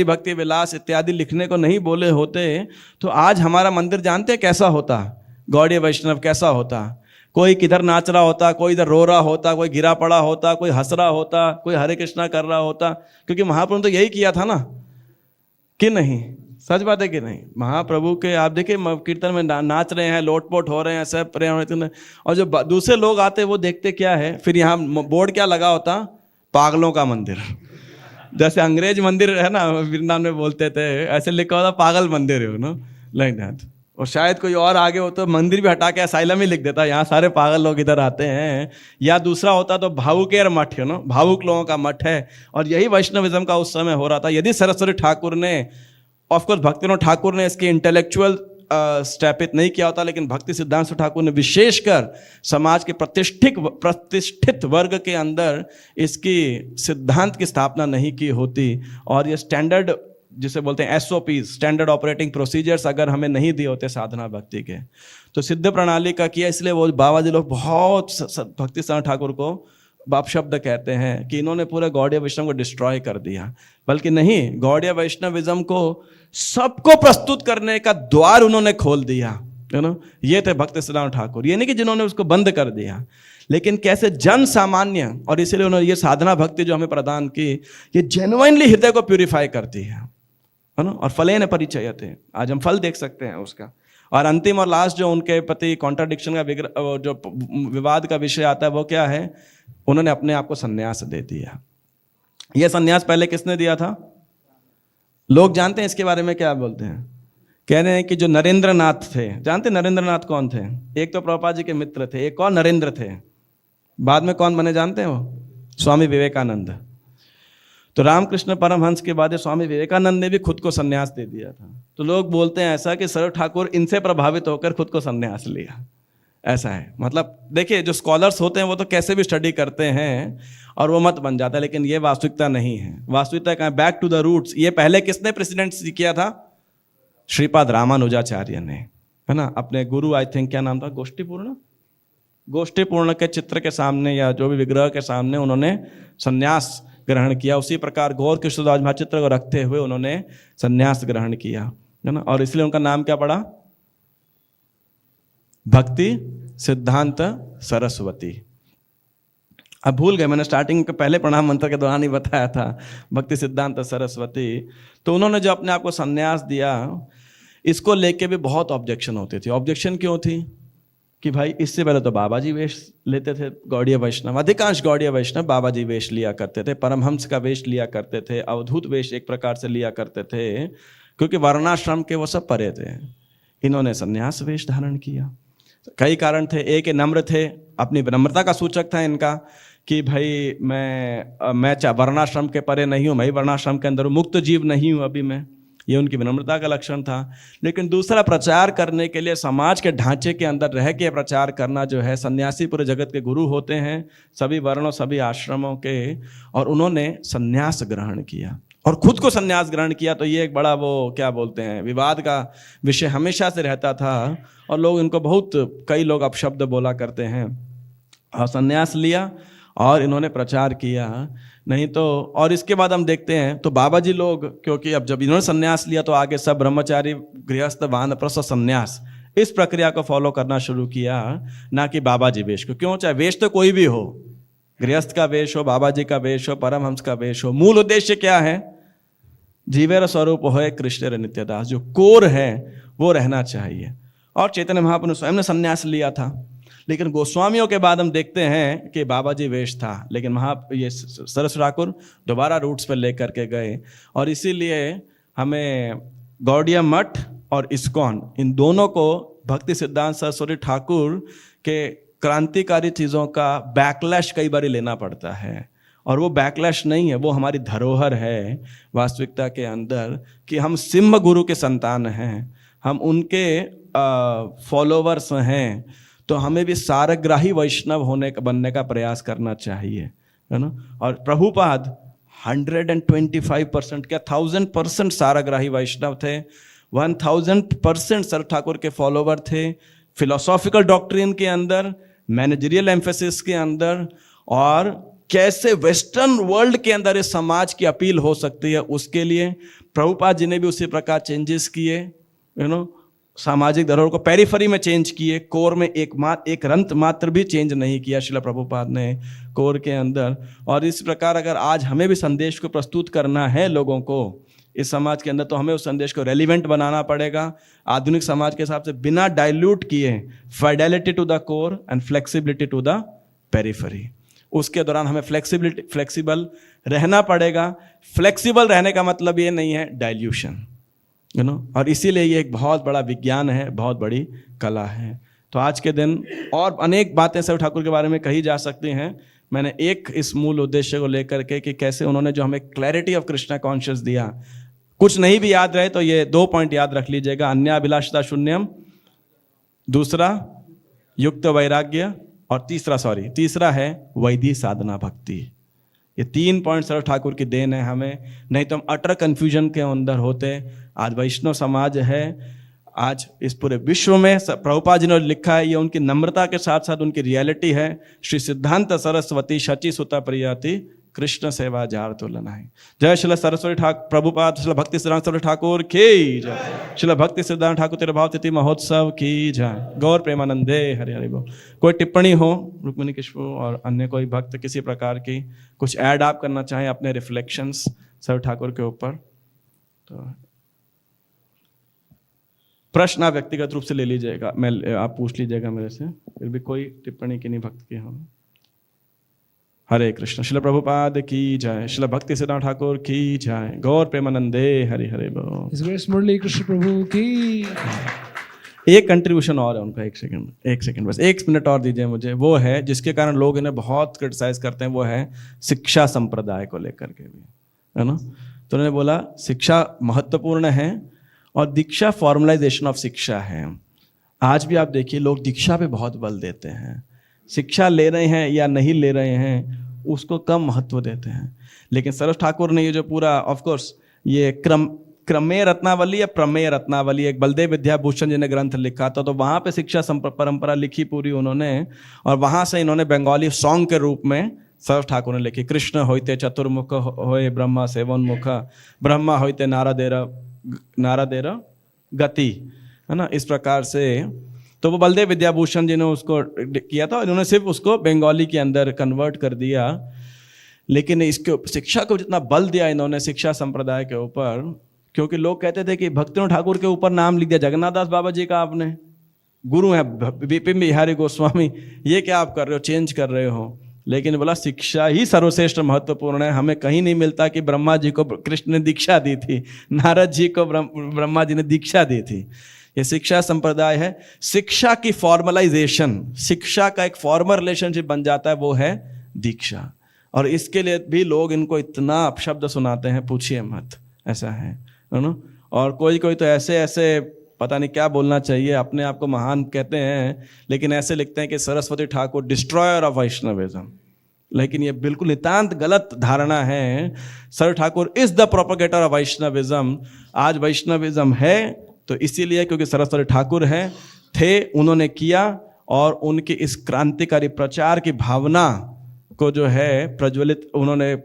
भक्ति विलास इत्यादि लिखने को नहीं बोले होते, तो आज हमारा मंदिर जानते हैं कैसा होता, गौड़ीय वैष्णव कैसा होता। कोई किधर नाच रहा होता, कोई इधर रो रहा होता, कोई गिरा पड़ा होता, कोई हंस रहा होता, कोई हरे कृष्णा कर रहा होता, क्योंकि महाप्रभु ने तो यही किया था ना, कि नहीं? सच बात है कि नहीं? महाप्रभु के आप देखिए कीर्तन में नाच रहे हैं, लोटपोट हो रहे हैं, सब पर्यावरण, और जो दूसरे लोग आते वो देखते क्या है, फिर यहाँ बोर्ड क्या लगा होता, पागलों का मंदिर। जैसे अंग्रेज मंदिर है ना, वृंदावन में बोलते थे, ऐसे लिखा होता पागल मंदिर है नो, लाइक दैट। और शायद कोई और आगे हो तो मंदिर भी हटा के असाइलम ही लिख देता, यहाँ सारे पागल लोग इधर आते हैं। या दूसरा होता तो भावुकेर मठ है ना, भावुक लोगों का मठ है। और यही वैष्णविज्म का उस समय हो रहा था। यदि सरस्वती ठाकुर ने, ऑफकोर्स भक्तिविनोद ठाकुर ने इसके इंटेलेक्चुअल स्थापित नहीं किया होता, लेकिन भक्ति सिद्धांत ठाकुर ने विशेषकर समाज के प्रतिष्ठित वर्ग के अंदर इसकी सिद्धांत की स्थापना नहीं की होती, और ये स्टैंडर्ड जिसे बोलते हैं SOPs, स्टैंडर्ड ऑपरेटिंग प्रोसीजर्स, अगर हमें नहीं दिए होते साधना भक्ति के, तो सिद्ध प्रणाली का किया। इसलिए वो बाबा जी लोग बहुत भक्ति सिद्धांत ठाकुर को बाप शब्द कहते हैं कि इन्होंने पूरे गौड़ीय वैष्णव को डिस्ट्रॉय कर दिया। बल्कि नहीं, गौड़ीय वैष्णविज्म को सबको प्रस्तुत करने का द्वार उन्होंने खोल दिया, है ना। ये थे भक्ति सिद्धांत ठाकुर। ये नहीं कि जिन्होंने उसको बंद कर दिया, लेकिन कैसे जन सामान्य, और इसीलिए उन्होंने ये साधना भक्ति जो हमें प्रदान की, ये जेन्युइनली हृदय को प्यूरिफाई करती है ना। और फलेन परिचयते, आज हम फल देख सकते हैं उसका। और अंतिम और लास्ट जो उनके प्रति कॉन्ट्राडिक्शन का जो विवाद का विषय आता है, वो क्या है? उन्होंने अपने आप को संन्यास दे दिया। यह संन्यास पहले किसने दिया था? लोग जानते हैं इसके बारे में क्या बोलते हैं? कह रहे हैं कि जो नरेंद्र नाथ थे, जानते नरेंद्र नाथ कौन थे? एक तो प्रभुपाद जी के मित्र थे, एक और नरेंद्र थे, बाद में कौन बने जानते हो? स्वामी विवेकानंद। तो रामकृष्ण परमहंस के बाद स्वामी विवेकानंद ने भी खुद को संन्यास दे दिया था। तो लोग बोलते हैं ऐसा कि सर ठाकुर इनसे प्रभावित होकर खुद को संन्यास लिया, ऐसा है। मतलब देखिए, जो स्कॉलर्स होते हैं वो तो कैसे भी स्टडी करते हैं और वो मत बन जाता है, लेकिन ये वास्तविकता नहीं है। वास्तविकता कहाँ? Back to the roots. ये पहले किसने प्रेसिडेंट किया था? श्रीपाद रामानुजाचार्य ने, है ना। अपने गुरु, आई थिंक क्या नाम था, गोष्ठीपूर्ण के चित्र के सामने या जो भी विग्रह के सामने उन्होंने संन्यास ग्रहण किया। उसी प्रकार गौर कृष्णदास महाचित्र को रखते हुए उन्होंने संन्यास ग्रहण किया, है ना। और इसलिए उनका नाम क्या पड़ा? भक्ति सिद्धांत सरस्वती। अब भूल गए, मैंने स्टार्टिंग के पहले प्रणाम मंत्र के दौरान ही बताया था, भक्ति सिद्धांत सरस्वती। तो उन्होंने जो अपने आप को संन्यास दिया, इसको लेके भी बहुत ऑब्जेक्शन होती थी। ऑब्जेक्शन क्यों थी? कि भाई इससे पहले तो बाबा जी वेश लेते थे गौड़ीय वैष्णव, अधिकांश गौड़ीय वैष्णव बाबा जी वेश लिया करते थे, परमहंस का वेश लिया करते थे, अवधूत वेश एक प्रकार से लिया करते थे, क्योंकि वर्णाश्रम के वो सब परे थे। इन्होंने संन्यास वेश धारण किया। कई कारण थे। एक नम्र थे, अपनी विनम्रता का सूचक था इनका कि भाई मैं वर्णाश्रम के परे नहीं हूँ, मैं वर्णाश्रम के अंदर मुक्त जीव नहीं हूँ अभी मैं, ये उनकी विनम्रता का लक्षण था। लेकिन दूसरा, प्रचार करने के लिए समाज के ढांचे के अंदर रह के प्रचार करना जो है, सन्यासी पूरे जगत के गुरु होते हैं, सभी वर्णों सभी आश्रमों के, और उन्होंने सन्यास ग्रहण किया और खुद को सन्यास ग्रहण किया। तो ये एक बड़ा वो क्या बोलते हैं, विवाद का विषय हमेशा से रहता था, और लोग इनको बहुत, कई लोग अपशब्द बोला करते हैं। और सन्यास लिया और इन्होंने प्रचार किया, नहीं तो। और इसके बाद हम देखते हैं तो बाबा जी लोग, क्योंकि अब जब इन्होंने सन्यास लिया तो आगे सब ब्रह्मचारी, गृहस्थ, वानप्रस्थ, सन्यास, इस प्रक्रिया को फॉलो करना शुरू किया, ना कि बाबा जी वेश को। क्यों? चाहे वेश तो कोई भी हो, गृहस्थ का वेश हो, बाबा जी का वेश हो, परमहंस का वेश हो, मूल उद्देश्य क्या है? जीवेर स्वरूप हो कृष्ण नित्यदास, जो कोर है वो रहना चाहिए। और चैतन्य महाप्रभु ने स्वयं ने संन्यास लिया था, लेकिन गोस्वामियों के बाद हम देखते हैं कि बाबा जी वेश था, लेकिन ये सरस्वती ठाकुर दोबारा रूट्स पर लेकर के गए। और इसीलिए हमें गौड़ीय मठ और इस्कॉन, इन दोनों को भक्ति सिद्धांत सरस्वती ठाकुर के क्रांतिकारी चीज़ों का बैकलैश कई बार लेना पड़ता है। और वो बैकलैश नहीं है, वो हमारी धरोहर है वास्तविकता के अंदर, कि हम सिंह गुरु के संतान हैं, हम उनके फॉलोवर्स हैं। तो हमें भी सारग्राही वैष्णव बनने का प्रयास करना चाहिए, है ना। और प्रभुपाद 125% क्या 1000% सारग्राही वैष्णव थे, 1000% सर ठाकुर के फॉलोवर थे, फिलोसॉफिकल डॉक्ट्रिन के अंदर, मैनेजरियल एम्फेसिस के अंदर, और कैसे वेस्टर्न वर्ल्ड के अंदर इस समाज की अपील हो सकती है, उसके लिए प्रभुपाद जी ने भी उसी प्रकार चेंजेस किए, यू नो। सामाजिक धरोहर को पेरिफेरी में चेंज किए, कोर में एक रंत मात्र भी चेंज नहीं किया शिला प्रभुपाद ने कोर के अंदर। और इस प्रकार अगर आज हमें भी संदेश को प्रस्तुत करना है लोगों को इस समाज के अंदर, तो हमें उस संदेश को रेलिवेंट बनाना पड़ेगा आधुनिक समाज के हिसाब से, बिना डाइल्यूट किए, fidelity to the core and flexibility to the periphery. उसके दौरान हमें फ्लेक्सिबल रहना पड़ेगा। फ्लेक्सिबल रहने का मतलब ये नहीं है डाइल्यूशन, यू नो। और इसीलिए ये एक बहुत बड़ा विज्ञान है, बहुत बड़ी कला है। तो आज के दिन और अनेक बातें सर ठाकुर के बारे में कही जा सकती हैं। मैंने एक इस मूल उद्देश्य को लेकर के कि कैसे उन्होंने जो हमें क्लैरिटी ऑफ कृष्णा कॉन्शियस दिया, कुछ नहीं भी याद रहे तो ये 2 पॉइंट याद रख लीजिएगा। अन्याभिलाषता शून्यम, दूसरा युक्त वैराग्य, और तीसरा है वैदिक साधना भक्ति। ये 3 पॉइंट सर ठाकुर की देन है हमें, नहीं तो हम अटर कंफ्यूजन के अंदर होते। आज वैष्णव समाज है, आज इस पूरे विश्व में प्रभुपाद जी ने लिखा है, ये उनकी नम्रता के साथ साथ उनकी रियलिटी है। श्री सिद्धांत सरस्वती शची सुता प्रियाति कृष्ण सेवा जार तुलना है। जय श्री सरस्वती ठाकुर प्रभुपाद, श्री भक्ति सिद्धांत सरस्वती ठाकुर की जय, श्री भक्ति सिद्धांत ठाकुर तेरे भाव तिथि महोत्सव की जय। गौर प्रेमानंदे हरि हरि बोल। कोई टिप्पणी हो रुक्मिणी किशोर और अन्य कोई भक्त किसी प्रकार की कुछ ऐड आप करना चाहें अपने रिफ्लेक्शंस सर ठाकुर के ऊपर, तो प्रश्न आप व्यक्तिगत रूप से ले लीजिएगा, आप पूछ लीजिएगा मेरे से, फिर भी कोई टिप्पणी की नहीं भक्त की हम। हरे कृष्ण। श्रील प्रभुपाद की जय, श्रील भक्ति सिद्धांत ठाकुर की जय, गौर प्रेमानंदे हरि हरि बोल। His Grace मुरली कृष्ण प्रभु की। एक कंट्रीब्यूशन और है उनका, एक सेकंड बस, 1 मिनट और दीजिए मुझे। वो है जिसके कारण लोग इन्हें बहुत क्रिटिसाइज करते हैं, वो है शिक्षा संप्रदाय को लेकर के भी, है ना। तो उन्होंने बोला शिक्षा महत्वपूर्ण है और दीक्षा फॉर्मलाइजेशन ऑफ शिक्षा है। आज भी आप देखिए लोग दीक्षा पे बहुत बल देते हैं, शिक्षा ले रहे हैं या नहीं ले रहे हैं उसको कम महत्व देते हैं। लेकिन सरस ठाकुर ने ये जो पूरा, ऑफ कोर्स ये क्रमेय रत्नावली या प्रमेय रत्नावली, एक बलदेव विद्याभूषण जी ने ग्रंथ लिखा था, तो वहाँ पे शिक्षा परंपरा लिखी पूरी उन्होंने, और वहाँ से इन्होंने बंगाली सॉन्ग के रूप में सरस ठाकुर ने लिखी। कृष्ण होते चतुर्मुख होए ब्रह्मा सेवोन्मुख, ब्रह्मा होते नारदेर गति, है ना। इस प्रकार से तो वो बलदेव विद्याभूषण जी ने उसको किया था, इन्होंने सिर्फ उसको बंगाली के अंदर कन्वर्ट कर दिया। लेकिन इसके शिक्षा को जितना बल दिया इन्होंने शिक्षा संप्रदाय के ऊपर, क्योंकि लोग कहते थे कि भक्तिनाथ ठाकुर के ऊपर नाम लिख दिया जगन्नाथ दास बाबा जी का, आपने गुरु है विपिन बिहारी गोस्वामी, ये क्या आप कर रहे हो, चेंज कर रहे हो। लेकिन बोला शिक्षा ही सर्वश्रेष्ठ महत्वपूर्ण है। हमें कहीं नहीं मिलता कि ब्रह्मा जी को कृष्ण ने दीक्षा दी थी, नारद जी को ब्रह्मा जी ने दीक्षा दी थी। ये शिक्षा संप्रदाय है। शिक्षा की फॉर्मलाइजेशन, शिक्षा का एक फॉर्मल रिलेशनशिप बन जाता है, वो है दीक्षा। और इसके लिए भी लोग इनको इतना अपशब्द सुनाते हैं, पूछिए मत, ऐसा है ना। और कोई तो ऐसे पता नहीं क्या बोलना चाहिए, अपने आप को महान कहते हैं, लेकिन ऐसे लिखते हैं कि Saraswati Thakur destroyer of Vaishnavism. लेकिन ये बिल्कुल नितांत गलत धारणा है। Sir Thakur is the propagator of Vaishnavism. आज वैष्णविज्म है तो इसीलिए क्योंकि सरस्वती ठाकुर थे, उन्होंने किया, और उनकी इस क्रांतिकारी प्रचार की भावना को जो है प्रज्वलित, उन्होंने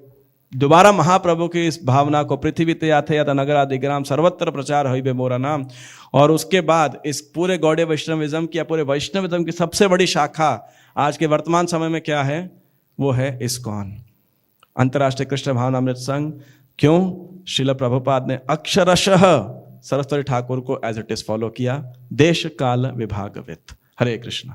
दोबारा महाप्रभु की इस भावना को पृथ्वी ते याथे यत नगर आदि ग्राम सर्वत्र प्रचार होइबे मोरा नाम। और उसके बाद इस पूरे गौड़ीय वैष्णविज्म की या पूरे वैष्णविज्म की सबसे बड़ी शाखा आज के वर्तमान समय में क्या है, वो है इस्कॉन, अंतर्राष्ट्रीय कृष्ण भावनामृत संघ। क्यों? श्रील प्रभुपाद ने अक्षरशः सरस्वती ठाकुर को एज इट इज फॉलो किया, देश काल विभागवित। हरे कृष्ण।